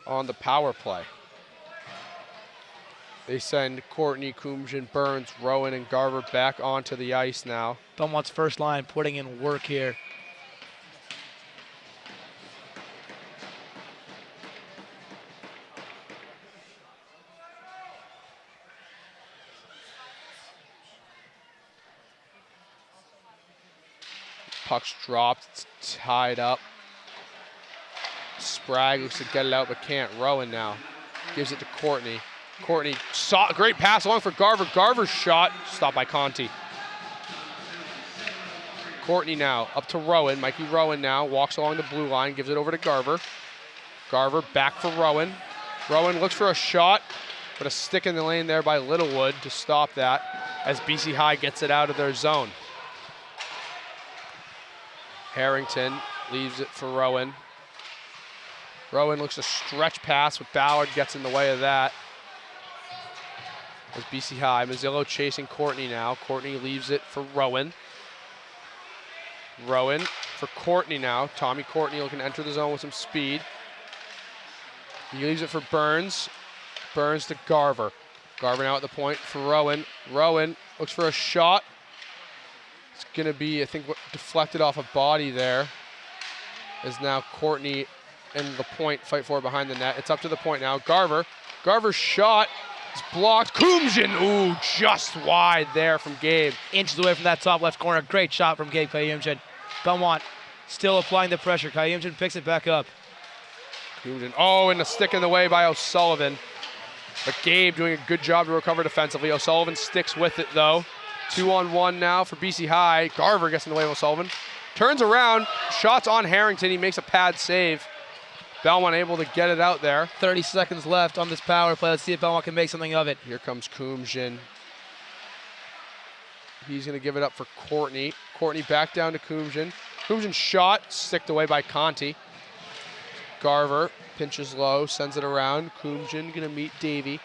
on the power play. They send Courtney, Coombs, Burns, Rowan, and Garver back onto the ice now. Belmont's first line putting in work here. Puck's dropped, it's tied up. Sprague looks to get it out, but can't. Rowan now gives it to Courtney. Courtney saw a great pass along for Garver. Garver's shot stopped by Conti. Courtney now up to Rowan. Mikey Rowan now walks along the blue line, gives it over to Garver. Garver back for Rowan. Rowan looks for a shot, but a stick in the lane there by Littlewood to stop that as BC High gets it out of their zone. Harrington leaves it for Rowan. Rowan looks to stretch pass, but Ballard gets in the way of that. As BC High, Mazzillo chasing Courtney now. Courtney leaves it for Rowan. Rowan for Courtney now. Tommy Courtney looking to enter the zone with some speed. He leaves it for Burns. Burns to Garver. Garver now at the point for Rowan. Rowan looks for a shot. It's going to be, I think, deflected off a body there. As now Courtney and the point fight for it behind the net. It's up to the point now. Garver. Garver's shot is blocked. Coombs, ooh, just wide there from Gabe. Inches away from that top left corner. Great shot from Gabe Kayumjan. Belmont still applying the pressure. Kayumjan picks it back up. Coombs, oh, and a stick in the way by O'Sullivan. But Gabe doing a good job to recover defensively. O'Sullivan sticks with it, though. 2-on-1 now for BC High. Garver gets in the way of O'Sullivan. Turns around, shots on Harrington. He makes a pad save. Belmont able to get it out there. 30 seconds left on this power play. Let's see if Belmont can make something of it. Here comes Kumjin. He's going to give it up for Courtney. Courtney back down to Kumjin. Kumjin shot, sticked away by Conti. Garver pinches low, sends it around. Kumjin going to meet Davey.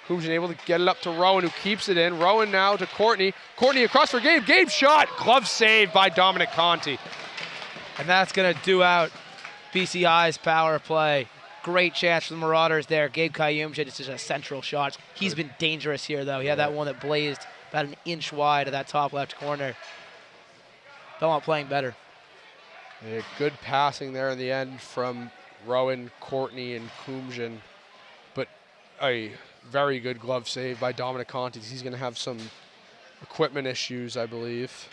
Kumjin able to get it up to Rowan, who keeps it in. Rowan now to Courtney. Courtney across for Gabe. Gabe shot. Glove save by Dominic Conti. And that's going to do out BC High's power play. Great chance for the Marauders there. Gabe Kayumja, just a central shot. He's been dangerous here, though. He had that one that blazed about an inch wide of that top left corner. Belmont playing better. Yeah, good passing there in the end from Rowan, Courtney, and Kumjin. But a very good glove save by Dominic Conti. He's going to have some equipment issues, I believe.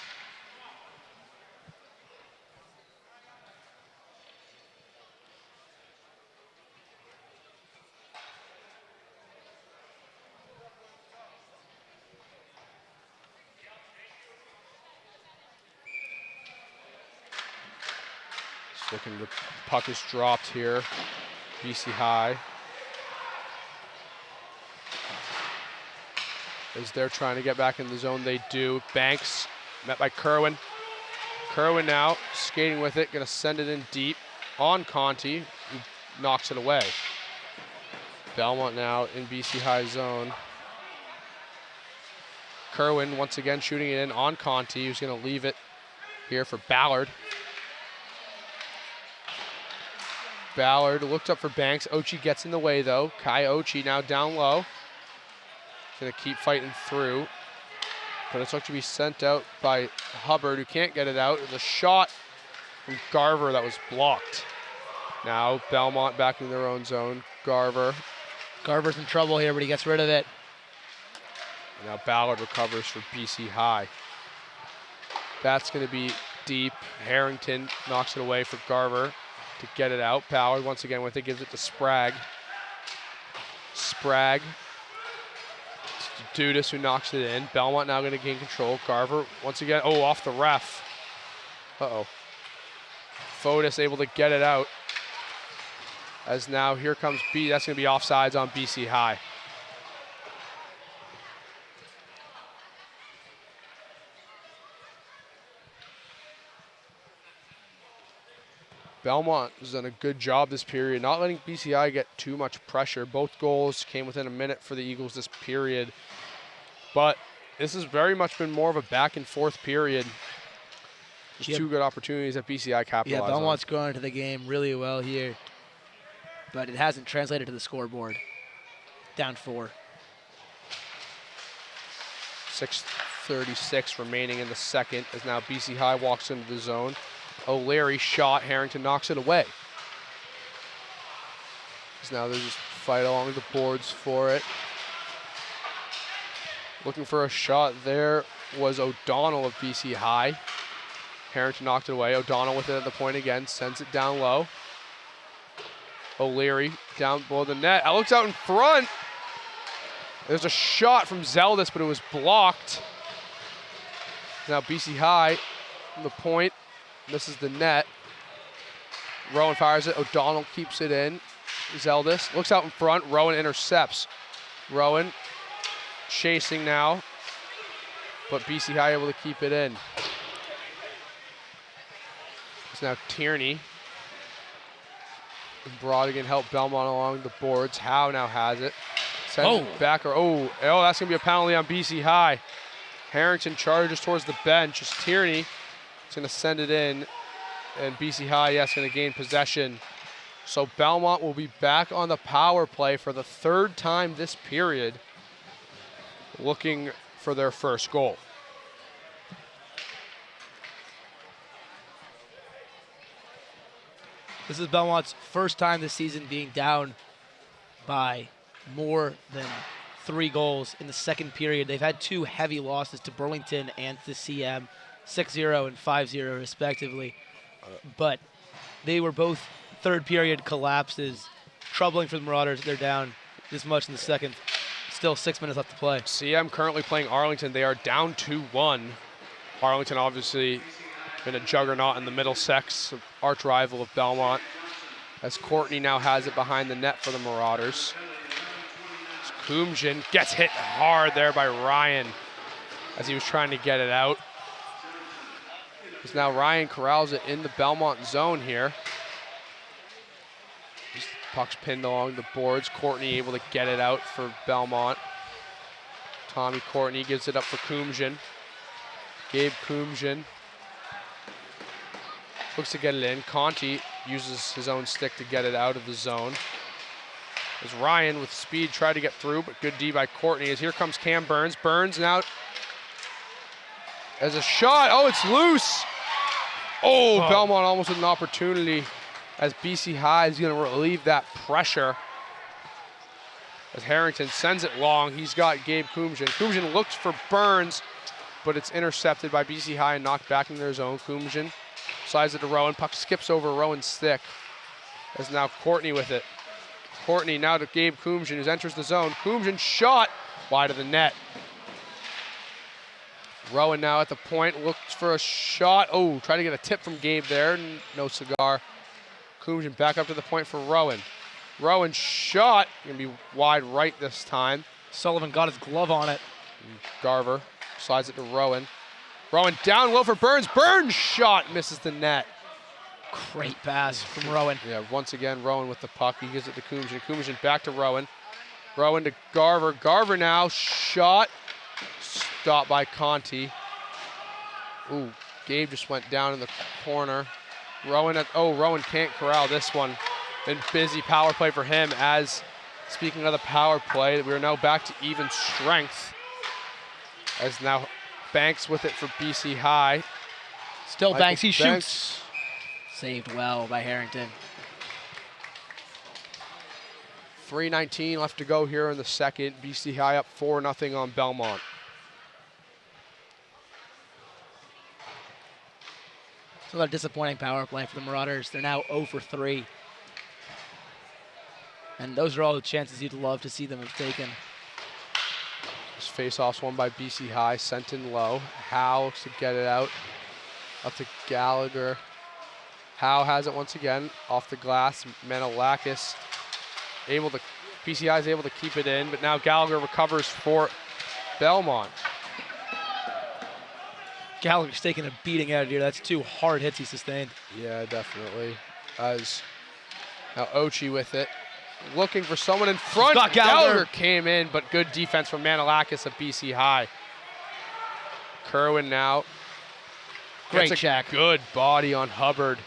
Looking, the puck is dropped here. BC High. As they're trying to get back in the zone, they do. Banks met by Kerwin. Kerwin now skating with it, gonna send it in deep on Conti, who knocks it away. Belmont now in BC High zone. Kerwin once again shooting it in on Conti, who's gonna leave it here for Ballard. Ballard looked up for Banks. Ochi gets in the way, though. Kai Ochi now down low. Gonna keep fighting through. But it's going to be sent out by Hubbard, who can't get it out. There's a shot from Garver that was blocked. Now Belmont back in their own zone. Garver's in trouble here, but he gets rid of it. Now Ballard recovers for BC High. That's going to be deep. Harrington knocks it away for Garver to get it out. Ballard once again with it, gives it to Sprague. Sprague to Dudas, who knocks it in. Belmont now going to gain control. Garver once again, off the ref. Fotis able to get it out. As now here comes B, that's going to be offsides on BC High. Belmont has done a good job this period, not letting BCI get too much pressure. Both goals came within a minute for the Eagles this period. But this has very much been more of a back and forth period. There's two good opportunities that BCI capitalized on. Yeah, Belmont's going into the game really well here. But it hasn't translated to the scoreboard. Down 4. 6:36 remaining in the second as now BC High walks into the zone. O'Leary shot, Harrington knocks it away. So now they just fight along the boards for it. Looking for a shot there was O'Donnell of BC High. Harrington knocked it away. O'Donnell with it at the point again, sends it down low. O'Leary down below the net. It looks out in front. There's a shot from Zeldis, but it was blocked. Now BC High on the point. Misses the net. Rowan fires it. O'Donnell keeps it in. Zeldis looks out in front. Rowan intercepts. Rowan chasing now, but BC High able to keep it in. It's now Tierney. Brodigan helped Belmont along the boards. Howe now has it. Sends it back. That's going to be a penalty on BC High. Harrington charges towards the bench. It's Tierney. It's going to send it in, and BC High, going to gain possession. So Belmont will be back on the power play for the 3rd time this period, looking for their first goal. This is Belmont's first time this season being down by more than 3 goals in the second period. They've had 2 heavy losses to Burlington and to CM. 6-0 and 5-0 respectively. But they were both third period collapses. Troubling for the Marauders. They're down this much in the second. Still 6 minutes left to play. CM currently playing Arlington. They are down 2-1. Arlington obviously been a juggernaut in the Middlesex, arch rival of Belmont, as Courtney now has it behind the net for the Marauders. Kumjian gets hit hard there by Ryan as he was trying to get it out. As now Ryan corrals it in the Belmont zone here. Puck's pinned along the boards. Courtney able to get it out for Belmont. Tommy Courtney gives it up for Kumjian. Gabe Kumjian looks to get it in. Conti uses his own stick to get it out of the zone. As Ryan with speed tried to get through, but good D by Courtney. As here comes Cam Burns. Burns now as a shot. Oh, it's loose. Oh, Belmont almost with an opportunity as BC High is going to relieve that pressure. As Harrington sends it long, he's got Gabe Kumjian. Kumjian looks for Burns, but it's intercepted by BC High and knocked back in their zone. Kumjian slides it to Rowan. Puck skips over Rowan's stick. As now Courtney with it. Courtney now to Gabe Kumjian, who enters the zone. Kumjian shot wide of the net. Rowan now at the point, looks for a shot. Oh, try to get a tip from Gabe there. No cigar. Kumjian back up to the point for Rowan. Rowan shot, gonna be wide right this time. Sullivan got his glove on it. Garver slides it to Rowan. Rowan down low for Burns. Burns shot, misses the net. Great pass from Rowan. Yeah, once again, Rowan with the puck. He gives it to Kumjian. Kumjian back to Rowan. Rowan to Garver. Garver now, shot. Stopped by Conti. Ooh, Gabe just went down in the corner. Rowan can't corral this one. Been busy power play for him as, speaking of the power play, we are now back to even strength. As now Banks with it for BC High. Still Michael Banks, he shoots. Banks. Saved well by Harrington. 3:19 left to go here in the second. BC High up 4-0 on Belmont. So a disappointing power play for the Marauders. They're now 0 for 3. And those are all the chances you'd love to see them have taken. This face-off's won by BC High, sent in low. Howe to get it out. Up to Gallagher. Howe has it once again, off the glass. Menelakis BC High is able to keep it in, but now Gallagher recovers for Belmont. Gallagher's taking a beating out of here. That's 2 hard hits he sustained. Yeah, definitely. As now Ochi with it. Looking for someone in front. Got Gallagher. Came in, but good defense from Menelakis of BC High. Kerwin now. Great Gets a check. Good body on Hubbard.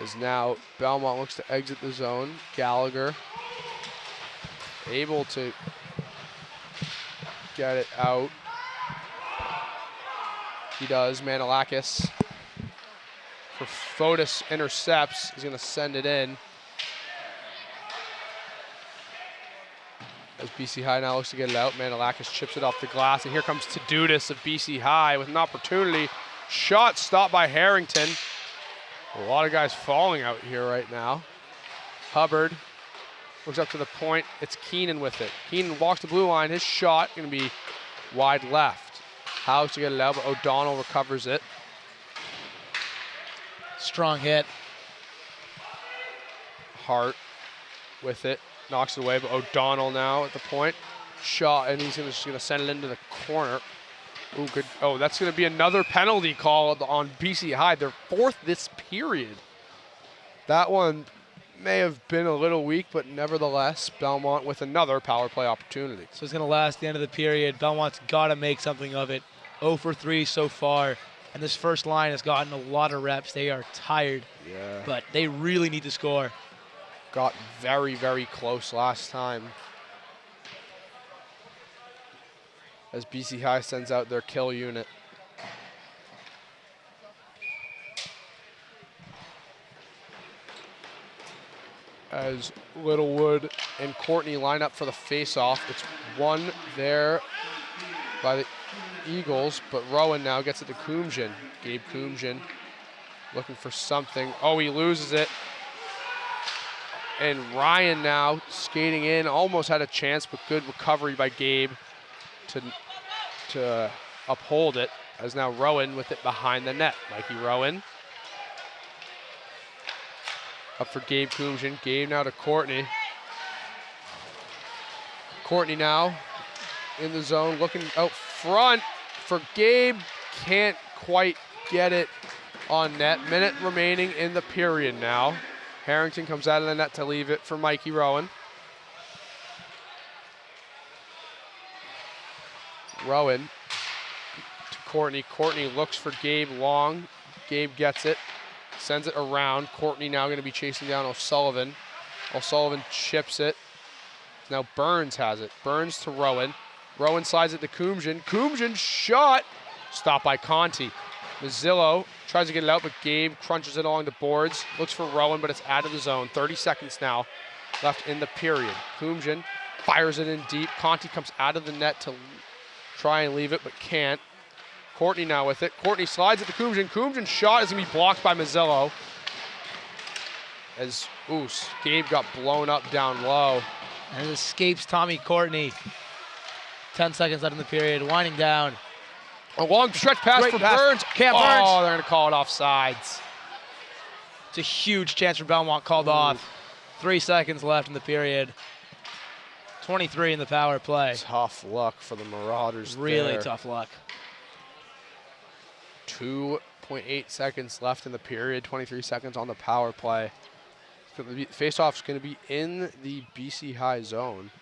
As now Belmont looks to exit the zone. Gallagher able to get it out. He does. Menelakis for Fotis intercepts. He's going to send it in. As BC High now looks to get it out. Menelakis chips it off the glass. And here comes Tadudis of BC High with an opportunity. Shot stopped by Harrington. A lot of guys falling out here right now. Hubbard looks up to the point. It's Keenan with it. Keenan walks the blue line. His shot going to be wide left. Howe to get it out, but O'Donnell recovers it. Strong hit. Hart with it. Knocks it away, but O'Donnell now at the point. Shot, and he's just going to send it into the corner. Ooh, good. Oh, that's going to be another penalty call on BC High. Their 4th this period. That one may have been a little weak, but nevertheless, Belmont with another power play opportunity. So it's going to last the end of the period. Belmont's got to make something of it. 0 for 3 so far. And this first line has gotten a lot of reps. They are tired, but they really need to score. Got very, very close last time. As BC High sends out their kill unit. As Littlewood and Courtney line up for the face-off. It's won there by the Eagles, but Rowan now gets it to Kumjian. Gabe Kumjian looking for something. Oh, he loses it. And Ryan now skating in, almost had a chance, but good recovery by Gabe to uphold it. As now Rowan with it behind the net. Mikey Rowan. Up for Gabe Kumjian. Gabe now to Courtney. Courtney now in the zone, looking out front for Gabe. Can't quite get it on net. Minute remaining in the period now. Harrington comes out of the net to leave it for Mikey Rowan. Rowan to Courtney. Courtney looks for Gabe long. Gabe gets it, sends it around. Courtney now going to be chasing down O'Sullivan. O'Sullivan chips it. Now Burns has it. Burns to Rowan. Rowan slides it to Kumjian. Kumjian shot. Stopped by Conti. Mazzillo tries to get it out, but Gabe crunches it along the boards. Looks for Rowan, but it's out of the zone. 30 seconds now left in the period. Kumjian fires it in deep. Conti comes out of the net to try and leave it, but can't. Courtney now with it. Courtney slides it to Kumjian. Kumjian's shot is going to be blocked by Mazzillo. As Gabe got blown up down low. And it escapes Tommy Courtney. 10 seconds left in the period, winding down. A long stretch pass for Burns. Burns. Oh, they're going to call it offsides. It's a huge chance for Belmont called off. 3 seconds left in the period. 23 in the power play. Tough luck for the Marauders. Really there. tough luck. 2.8 seconds left in the period. 23 seconds on the power play. Face-off's going to be in the BC High zone.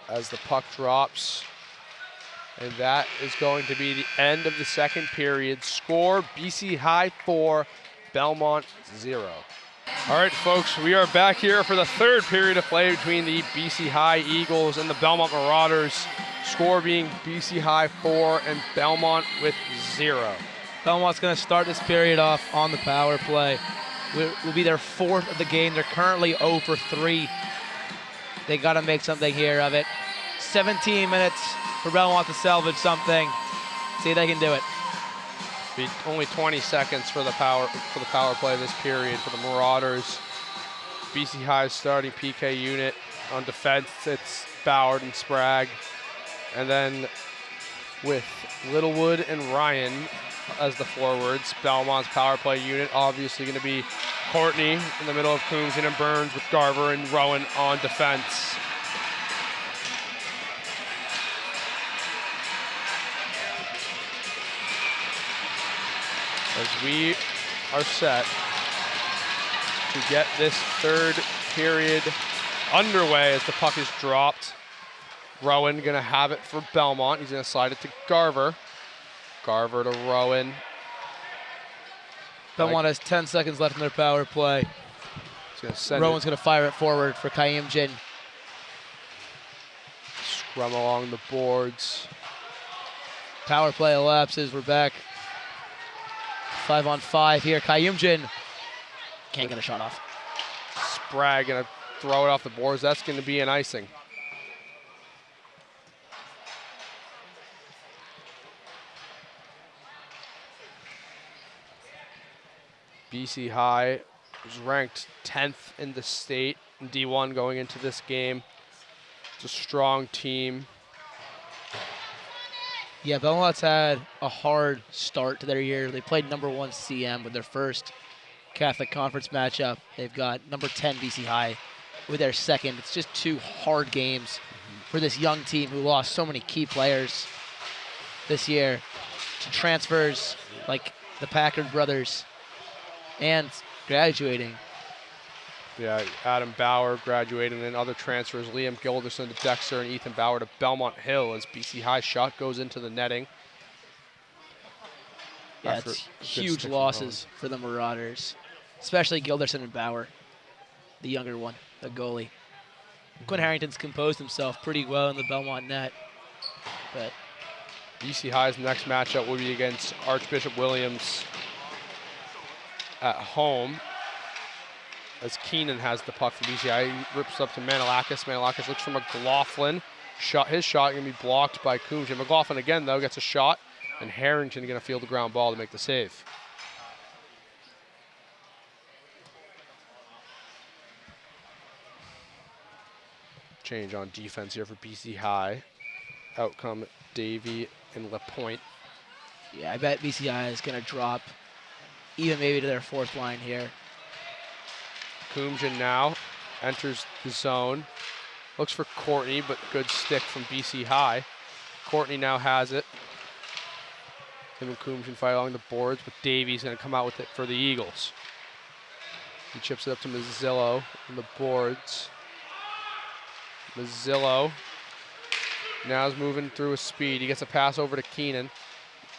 As the puck drops. And that is going to be the end of the second period. Score, BC High 4, Belmont 0. All right, folks, we are back here for the third period of play between the BC High Eagles and the Belmont Marauders. Score being BC High 4 and Belmont with 0. Belmont's going to start this period off on the power play. Will be their 4th of the game. They're currently 0 for 3. They got to make something here of it. 17 minutes for Belmont to salvage something. See if they can do it. Be only 20 seconds for the power play this period for the Marauders. BC High's starting PK unit on defense. It's Ballard and Sprague. And then with Littlewood and Ryan as the forwards, Belmont's power play unit obviously going to be Courtney in the middle of Kumjian and Burns with Garver and Rowan on defense. As we are set to get this third period underway as the puck is dropped. Rowan gonna have it for Belmont. He's gonna slide it to Garver. Garver to Rowan. Belmont has 10 seconds left in their power play. Rowan's gonna fire it forward for Kayimjin. Scrum along the boards. Power play elapses. We're back. 5-on-5 here. Kayimjin can't get a shot off. Sprague gonna throw it off the boards. That's gonna be an icing. BC High was ranked 10th in the state in D1 going into this game. It's a strong team. Yeah, Belmont's had a hard start to their year. They played #1 CM with their first Catholic Conference matchup. They've got #10 BC High with their second. It's just 2 hard games for this young team who lost so many key players this year to transfers like the Packard brothers and graduating. Yeah, Adam Bauer graduating, and other transfers, Liam Gilderson to Dexter and Ethan Bauer to Belmont Hill as BC High shot goes into the netting. Yeah, it's huge losses for the Marauders, especially Gilderson and Bauer, the younger one, the goalie. Quinn Harrington's composed himself pretty well in the Belmont net, but BC High's next matchup will be against Archbishop Williams at home. As Keenan has the puck for BC High, he rips up to Manilakis. Manilakis looks for McLaughlin. His shot gonna be blocked by Kumjian. McLaughlin again though gets a shot. And Harrington going to field the ground ball to make the save. Change on defense here for BC High. Out come Davey and LaPointe. Yeah, I bet BCI is going to drop even maybe to their fourth line here. Kumjian now enters the zone. Looks for Courtney, but good stick from BC High. Courtney now has it. Him and Kumjian fight along the boards, but Davey's going to come out with it for the Eagles. He chips it up to Mazzillo on the boards. Mazzillo now is moving through his speed. He gets a pass over to Keenan.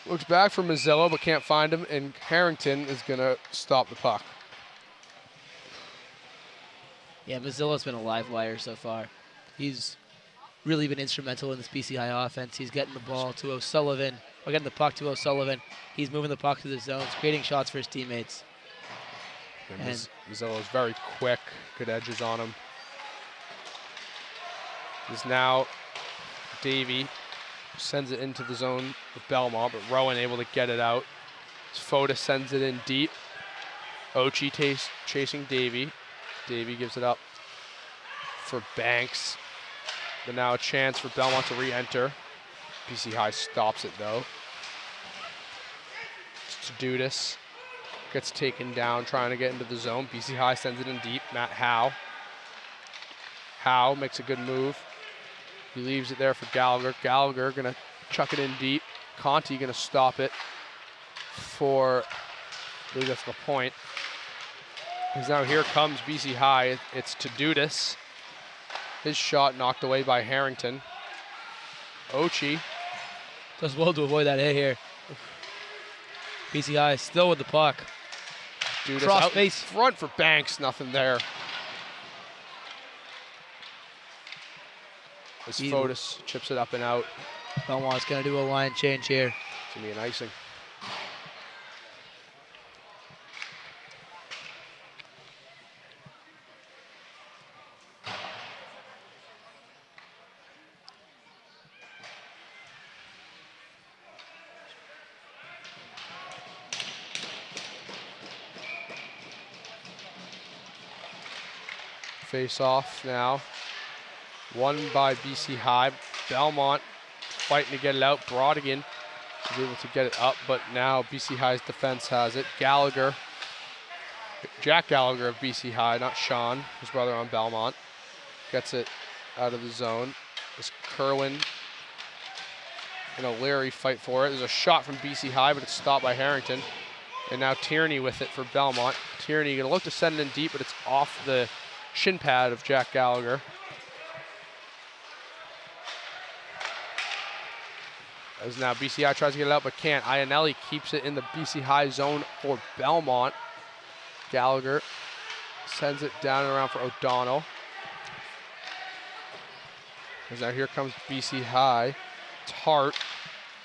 Looks back for Mazzillo, but can't find him, and Harrington is going to stop the puck. Yeah, Mazzillo's been a live wire so far. He's really been instrumental in this BC High offense. He's getting the ball to O'Sullivan, or getting the puck to O'Sullivan. He's moving the puck to the zones, creating shots for his teammates. And Mazzillo is very quick, good edges on him. Is now Davey, sends it into the zone with Belmont, but Rowan able to get it out. Foda sends it in deep. Ochi chasing Davey. Davey gives it up for Banks. But now a chance for Belmont to re-enter. BC High stops it though. Studis gets taken down trying to get into the zone. BC High sends it in deep. Matt Howe. Howe makes a good move. He leaves it there for Gallagher. Gallagher gonna chuck it in deep. Conti gonna stop it for, I believe that's the point. Because now here comes BC High. It's Tududis. His shot knocked away by Harrington. Ochi does well to avoid that hit here. BC High still with the puck. Cross out face front for Banks. Nothing there. As Fotis chips it up and out. Belmont's going to do a line change here. It's going to be an icing. Face off now. Won by BC High. Belmont fighting to get it out. Brodigan is able to get it up, but now BC High's defense has it. Gallagher, Jack Gallagher of BC High, not Sean, his brother on Belmont, gets it out of the zone. As Kerwin and O'Leary fight for it. There's a shot from BC High, but it's stopped by Harrington. And now Tierney with it for Belmont. Tierney gonna look to send it in deep, but it's off the shin pad of Jack Gallagher. As now BC High tries to get it out, but can't. Iannelli keeps it in the BC High zone for Belmont. Gallagher sends it down and around for O'Donnell. As now here comes BC High. Tart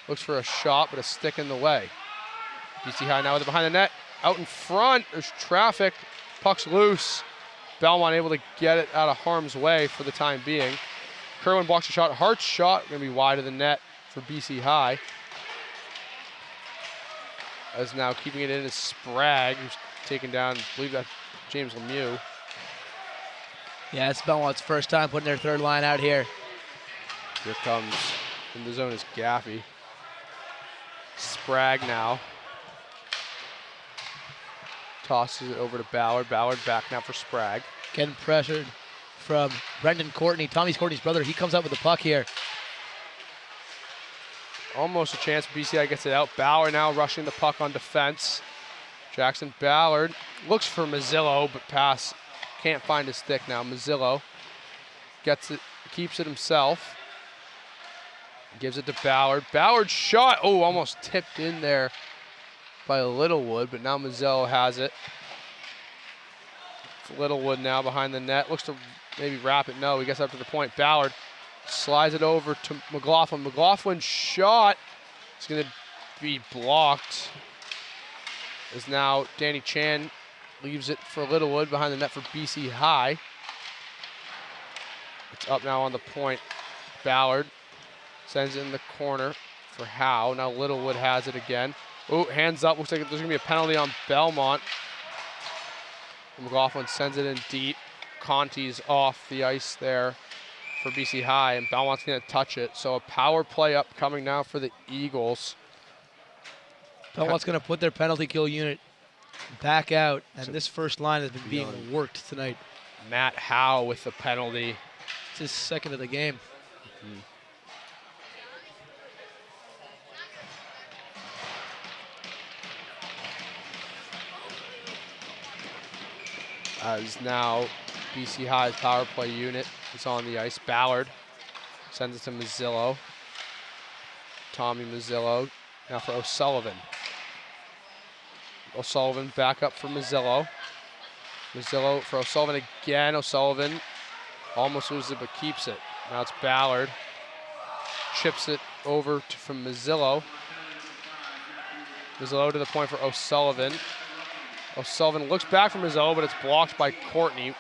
looks for a shot, but a stick in the way. BC High now with it behind the net. Out in front, there's traffic. Puck's loose. Belmont able to get it out of harm's way for the time being. Kerwin blocks a shot. Hart's shot gonna be wide of the net for BC High. As now keeping it in is Sprague, who's taken down, I believe that's James Lemieux. Yeah, it's Belmont's first time putting their third line out here. Here comes, in the zone is Gaffey. Sprague now. Tosses it over to Ballard. Ballard back now for Sprague. Getting pressured from Brendan Courtney, Tommy Courtney's brother. He comes up with the puck here. Almost a chance. BCI gets it out. Ballard now rushing the puck on defense. Jackson Ballard looks for Mazzillo, but pass. Can't find his stick now. Mazzillo gets it, keeps it himself. Gives it to Ballard. Ballard shot. Oh, almost tipped in there by Littlewood, but now Mazzillo has it. It's Littlewood now behind the net. Looks to maybe wrap it. No, he gets up to the point. Ballard slides it over to McLaughlin. McLaughlin's shot is going to be blocked. As now Danny Chan leaves it for Littlewood behind the net for BC High. It's up now on the point. Ballard sends it in the corner for Howe. Now Littlewood has it again. Oh, hands up. Looks like there's going to be a penalty on Belmont. McLaughlin sends it in deep. Conti's off the ice there for BC High, and Belmont's going to touch it. So a power play upcoming now for the Eagles. Belmont's going to put their penalty kill unit back out, and this first line has been being worked tonight. Matt Howe with the penalty. It's his second of the game. As now BC High's power play unit is on the ice. Ballard sends it to Mazzillo. Tommy Mazzillo now for O'Sullivan. O'Sullivan back up for Mazzillo. Mazzillo for O'Sullivan again. O'Sullivan almost loses it but keeps it. Now it's Ballard. Chips it over from Mazzillo. Mazzillo to the point for O'Sullivan. O'Sullivan looks back from Mazzillo, but it's blocked by Courtney.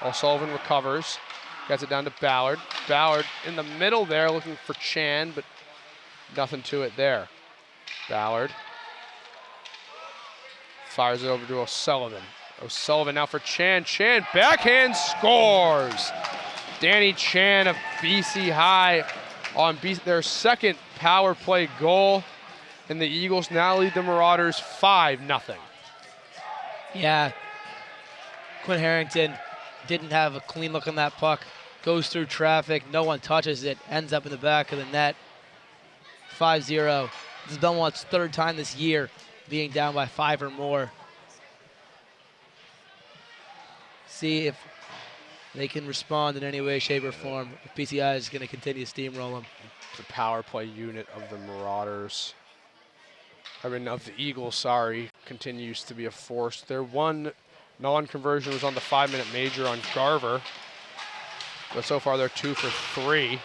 O'Sullivan recovers. Gets it down to Ballard. Ballard in the middle there looking for Chan, but nothing to it there. Ballard fires it over to O'Sullivan. O'Sullivan now for Chan. Chan backhand scores. Danny Chan of BC High on their second power play goal. And the Eagles now lead the Marauders 5-0. Yeah, Quinn Harrington didn't have a clean look on that puck. Goes through traffic, no one touches it, ends up in the back of the net. 5-0. This is Belmont's third time this year being down by 5 or more. See if they can respond in any way, shape, or form. If PCI is going to continue to steamroll them. The power play unit of the Marauders. Of the Eagles, sorry, continues to be a force. Their one non-conversion was on the 5-minute major on Garver. But so far they're 2 for 3.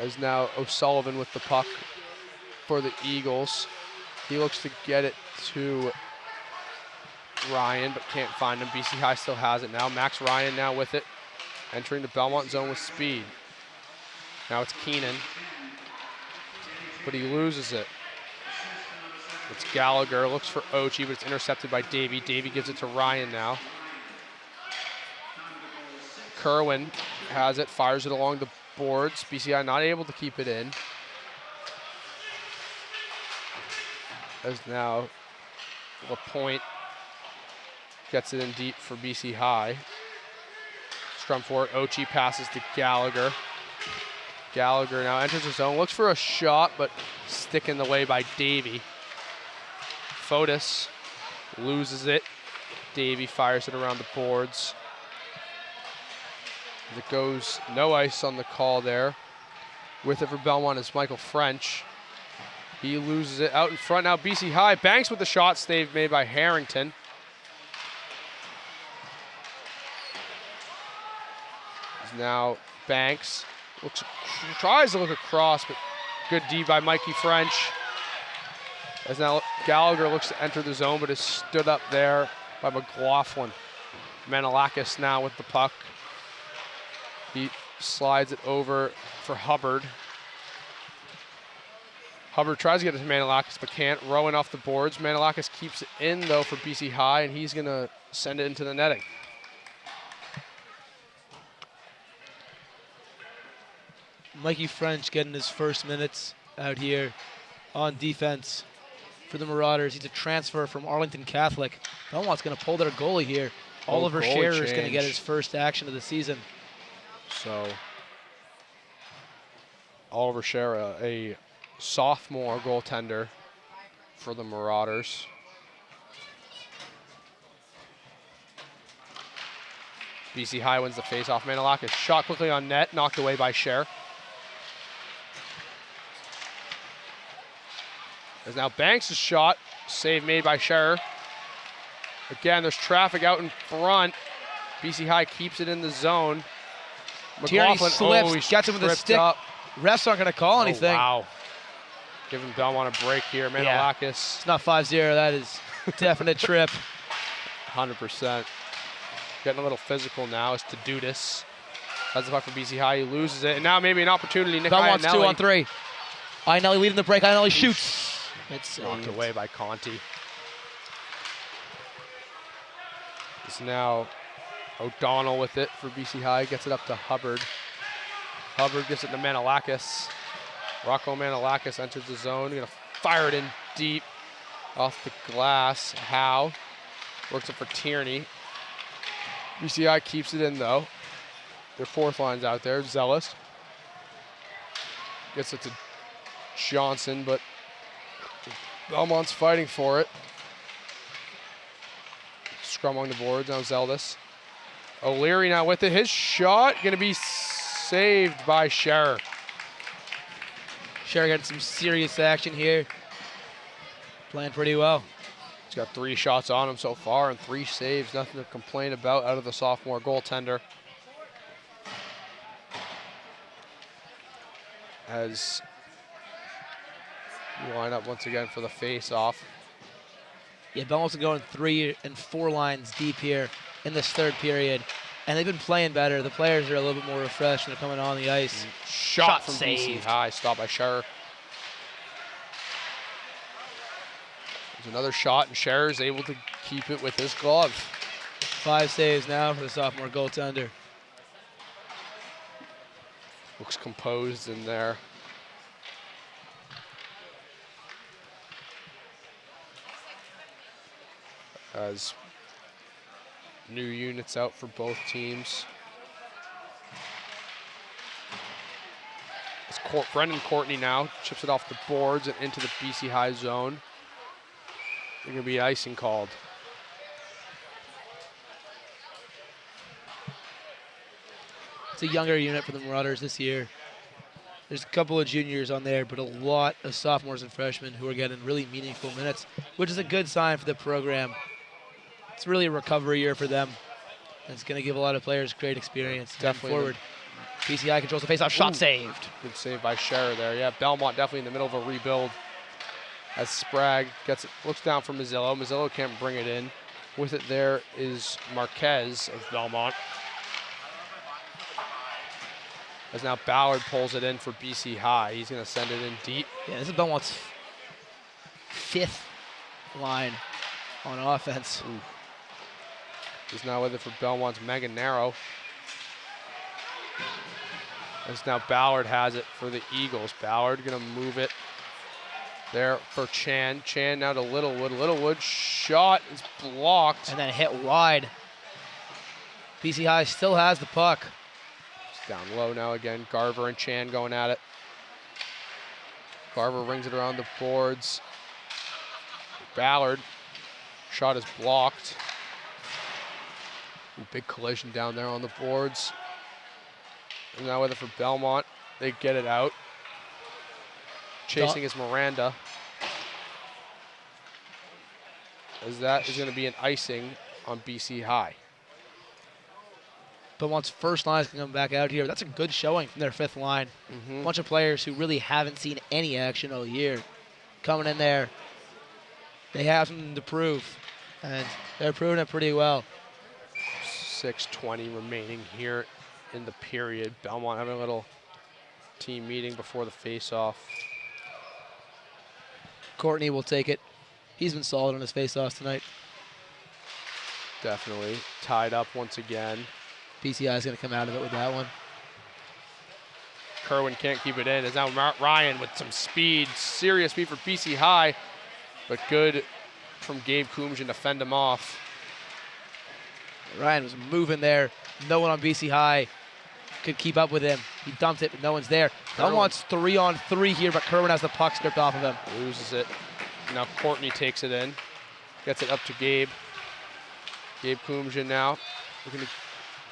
As now O'Sullivan with the puck for the Eagles. He looks to get it to Ryan, but can't find him. BC High still has it now. Max Ryan now with it. Entering the Belmont zone with speed. Now it's Keenan. But he loses it. It's Gallagher, looks for Ochi, but it's intercepted by Davey. Davey gives it to Ryan now. Kerwin has it, fires it along the boards. BCI not able to keep it in. As now LaPointe gets it in deep for BC High. Scrum for it, Ochi passes to Gallagher. Gallagher now enters the zone, looks for a shot, but stick in the way by Davey. Fotis loses it. Davey fires it around the boards. It goes no ice on the call there. With it for Belmont is Michael French. He loses it out in front now. BC High banks with the shot save made by Harrington. Now Banks tries to look across, but good D by Mikey French. As now Gallagher looks to enter the zone, but is stood up there by McLaughlin. Manilakis now with the puck. He slides it over for Hubbard. Hubbard tries to get it to Manilakis, but can't. Rowan off the boards. Manilakis keeps it in, though, for BC High, and he's going to send it into the netting. Mikey French getting his first minutes out here on defense for the Marauders. He's a transfer from Arlington Catholic. Belmont's going to pull their goalie here. Oliver Scherer is going to get his first action of the season. So, Oliver Scherer, a sophomore goaltender for the Marauders. BC High wins the faceoff. Manilakis shot quickly on net, knocked away by Scherer. There's now Banks' shot, save made by Scherer. Again, there's traffic out in front. BC High keeps it in the zone. McLaughlin slips, gets him with a stick. Up. Refs aren't going to call anything. Wow. Giving Belmont a break here. Manilakis. Yeah. It's not 5-0. That is definite trip. 100%. Getting a little physical now is Tadudis. Has the puck for BC High. He loses it. And now maybe an opportunity. Nick Belmont's Iannelli. 2-on-3. Iannelli leading the break. Iannelli shoots. It's knocked away by Conti. It's now O'Donnell with it for BC High. Gets it up to Hubbard. Hubbard gives it to Manalakis. Rocco Manalakis enters the zone. Gonna fire it in deep off the glass. Howe works it for Tierney. BC High keeps it in though. Their fourth line's out there. Zealous gets it to Johnson, but Belmont's fighting for it. Scrum on the boards. Now Zeldis. O'Leary now with it. His shot gonna be saved by Scherer. Scherer getting some serious action here. Playing pretty well. He's got 3 shots on him so far and 3 saves. Nothing to complain about out of the sophomore goaltender. As we line up once again for the face-off. Yeah, Belmont's going 3 and 4 lines deep here in this third period. And they've been playing better. The players are a little bit more refreshed and they're coming on the ice. Shot from saved. BC High, stopped by Scherer. There's another shot, and Scherer is able to keep it with his glove. 5 saves now for the sophomore goaltender. Looks composed in there. As new units out for both teams. It's Brendan Courtney now chips it off the boards and into the BC High zone. There's going to be icing called. It's a younger unit for the Marauders this year. There's a couple of juniors on there, but a lot of sophomores and freshmen who are getting really meaningful minutes, which is a good sign for the program. It's really a recovery year for them. And it's going to give a lot of players great experience. Definitely forward. PCI controls the faceoff. Shot saved. Good save by Scherer there. Yeah, Belmont definitely in the middle of a rebuild. As Sprague gets it, looks down for Mazzillo. Mazzillo can't bring it in. With it there is Marquez of Belmont. As now Ballard pulls it in for BC High. He's going to send it in deep. Yeah, this is Belmont's 5th line on offense. Ooh. He's now with it for Belmont's Megan Narrow. As now Ballard has it for the Eagles. Ballard going to move it there for Chan. Chan now to Littlewood. Littlewood shot is blocked. And then hit wide. BC High still has the puck. It's down low now again. Garver and Chan going at it. Garver rings it around the boards. Ballard. Shot is blocked. Big collision down there on the boards. And now with it for Belmont. They get it out. Chasing is Miranda. As that is going to be an icing on BC High. Belmont's first line is going to come back out here. That's a good showing from their 5th line. A bunch of players who really haven't seen any action all year coming in there. They have something to prove, and they're proving it pretty well. 6:20 remaining here in the period. Belmont having a little team meeting before the face-off. Courtney will take it. He's been solid on his face-offs tonight. Definitely tied up once again. PCI is going to come out of it with that one. Kerwin can't keep it in. It's now Ryan with some speed. Serious speed for BC High, but good from Gabe Coombs to fend him off. Ryan was moving there. No one on BC High could keep up with him. He dumped it, but no one's there. Belmont's 3-on-3 here, but Kerwin has the puck stripped off of him. Loses it. Now Courtney takes it in. Gets it up to Gabe. Gabe Coombs now. Looking to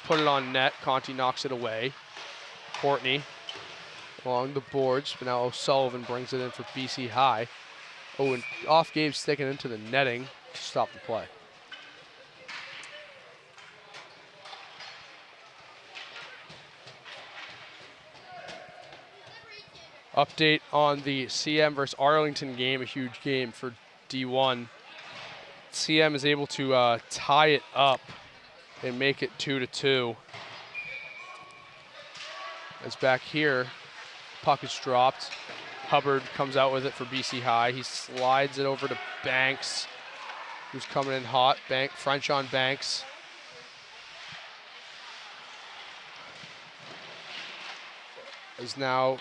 put it on net. Conti knocks it away. Courtney along the boards, but now O'Sullivan brings it in for BC High. Oh, and off Gabe's sticking into the netting to stop the play. Update on the CM versus Arlington game, a huge game for D1. CM is able to tie it up and make it 2-2. It's back here. Puck is dropped. Hubbard comes out with it for BC High. He slides it over to Banks, who's coming in hot. French on Banks. Is now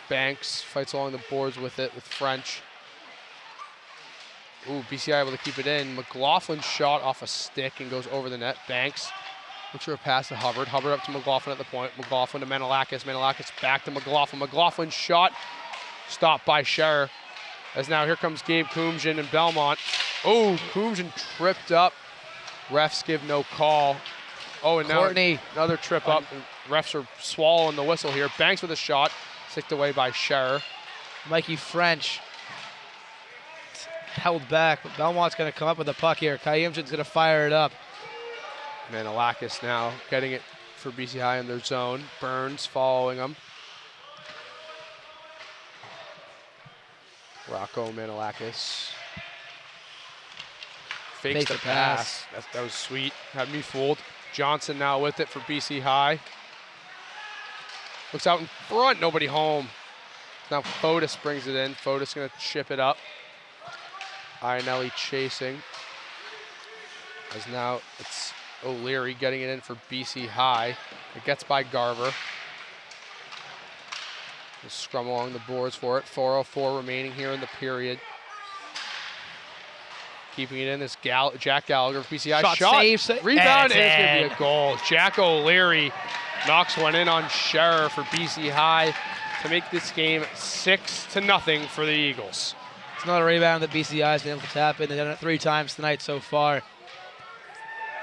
Banks fights along the boards with it with French. Ooh, BCI able to keep it in. McLaughlin shot off a stick and goes over the net. Banks looks for a pass to Hubbard. Hubbard up to McLaughlin at the point. McLaughlin to Menelakis. Menelakis back to McLaughlin. McLaughlin shot stopped by Scherer. As now here comes Gabe Kumjian and Belmont. Oh, Kumjian tripped up. Refs give no call. Oh, and now Courtney. Another trip up. Refs are swallowing the whistle here. Banks with a shot. Sicked away by Scherer. Mikey French held back, but Belmont's going to come up with the puck here. Kayimjan's going to fire it up. Menelakis now getting it for BC High in their zone. Burns following them. Rocco Menelakis fakes the pass. That was sweet. Had me fooled. Johnson now with it for BC High. Looks out in front, nobody home. Now Fotis brings it in. Fotis gonna chip it up. Ionelli chasing. As now it's O'Leary getting it in for BC High. It gets by Garver. We'll scrum along the boards for it. 4:04 remaining here in the period. Keeping it in is Jack Gallagher for BC High. Shot, rebound, and it's gonna be a goal. Jack O'Leary knocks one in on Scherer for BC High to make this game 6-0 for the Eagles. It's another rebound that BCI has been able to tap in. They've done it 3 times tonight so far.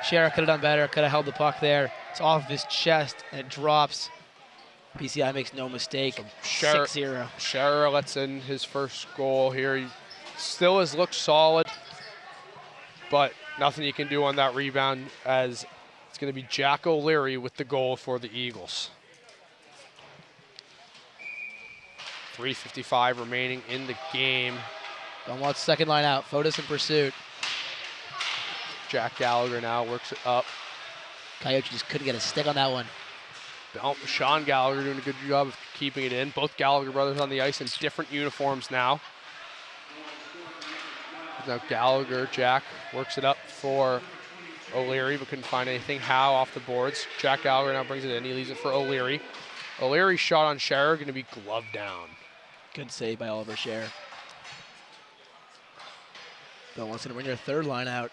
Scherer could have done better, could have held the puck there. It's off of his chest and it drops. BCI makes no mistake. So 6-0. Scherer lets in his first goal here. He still has looked solid, but nothing you can do on that rebound, as it's going to be Jack O'Leary with the goal for the Eagles. 3:55 remaining in the game. Belmont's second line out. Fotis in pursuit. Jack Gallagher now works it up. Coyote just couldn't get a stick on that one. Sean Gallagher doing a good job of keeping it in. Both Gallagher brothers on the ice in different uniforms now. Now Gallagher, Jack, works it up for O'Leary, but couldn't find anything. Howe off the boards. Jack Gallagher now brings it in. He leaves it for O'Leary. O'Leary's shot on Scherer going to be gloved down. Good save by Oliver Scherer. Belmont's going to bring their third line out.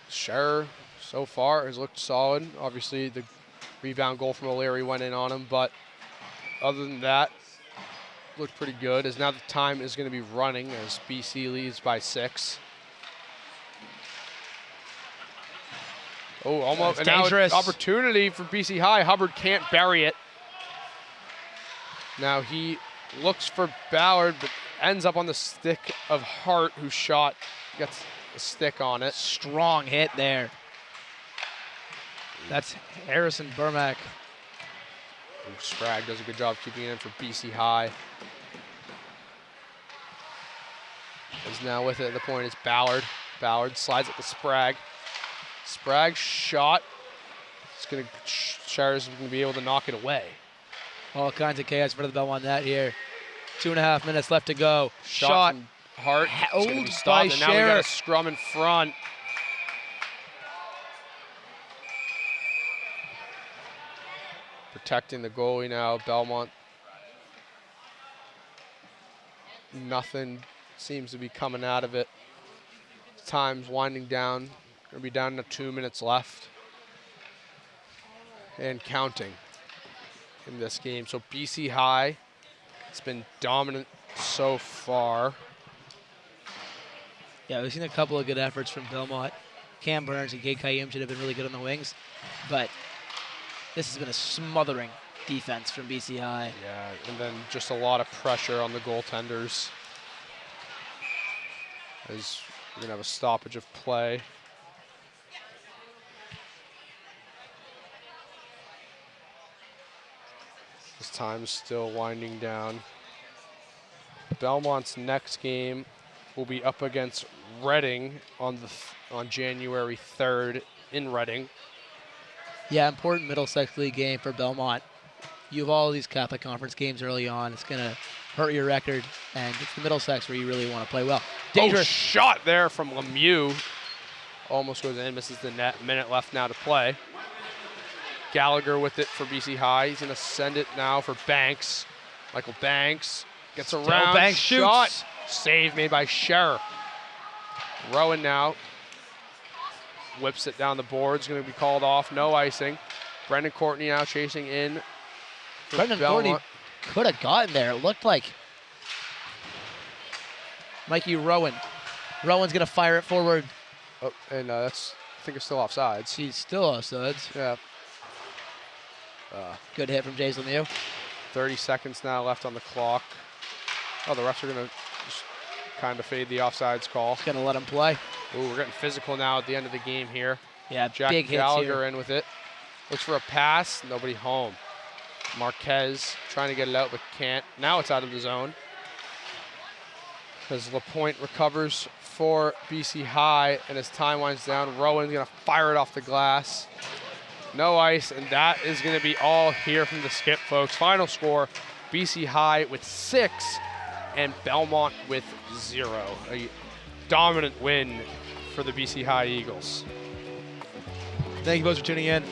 Scherer, so far, has looked solid. Obviously, the rebound goal from O'Leary went in on him, but other than that, looked pretty good. As now the time is going to be running as BC leads by 6. Oh, almost. And dangerous. Now opportunity for BC High. Hubbard can't bury it. Now he looks for Ballard, but ends up on the stick of Hart, who shot, gets a stick on it. Strong hit there. That's Harrison Burmack. Sprague does a good job keeping it in for BC High. Is now with it at the point is Ballard. Ballard slides it to Sprague. Sprague's shot. It's gonna, Scherer's gonna be able to knock it away. All kinds of chaos for the Belmont net here. 2.5 minutes left to go. Shot from Hart. It's gonna be stopped, and now we got a scrum in front. Protecting the goalie now, Belmont. Nothing seems to be coming out of it. Time's winding down. Gonna be down to 2 minutes left. And counting in this game. So BC High, it's been dominant so far. Yeah, we've seen a couple of good efforts from Belmont. Cam Burns and Kate Kayim should have been really good on the wings, but this has been a smothering defense from BC High. Yeah, and then just a lot of pressure on the goaltenders. As we're gonna have a stoppage of play. This time is still winding down. Belmont's next game will be up against Reading on January 3rd in Reading. Yeah, important Middlesex League game for Belmont. You have all these Catholic Conference games early on. It's going to hurt your record, and it's the Middlesex where you really want to play well. Dangerous. Oh, shot there from Lemieux. Almost goes in, misses the net. Minute left now to play. Gallagher with it for BC High. He's going to send it now for Banks. Michael Banks gets around. Banks shot. shoots. Save made by Scherer. Rowan now whips it down the boards. Going to be called off. No icing. Brendan Courtney now chasing in. Brendan Courtney could have gotten there. It looked like Mikey Rowan. Rowan's going to fire it forward. Oh, and that's, I think it's still offsides. He's still offsides. Yeah. Good hit from Jays Lemieux. 30 seconds now left on the clock. Oh, the refs are going to just kind of fade the offsides call. Going to let him play. Ooh, we're getting physical now at the end of the game here. Yeah, Jack big hits Gallagher here. in with it. Looks for a pass. Nobody home. Marquez trying to get it out, but can't. Now it's out of the zone. As LaPointe recovers for BC High, and as time winds down, Rowan's going to fire it off the glass. No ice, and that is going to be all here from the skip, folks. Final score, BC High with 6 and Belmont with 0. A dominant win for the BC High Eagles. Thank you both for tuning in.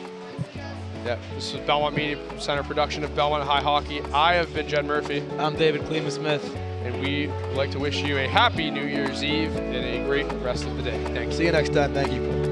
Yeah, this is Belmont Media Center production of Belmont High Hockey. I have been Jen Murphy. I'm David Klimasmith. And we would like to wish you a happy New Year's Eve and a great rest of the day. Thanks. See you next time. Thank you.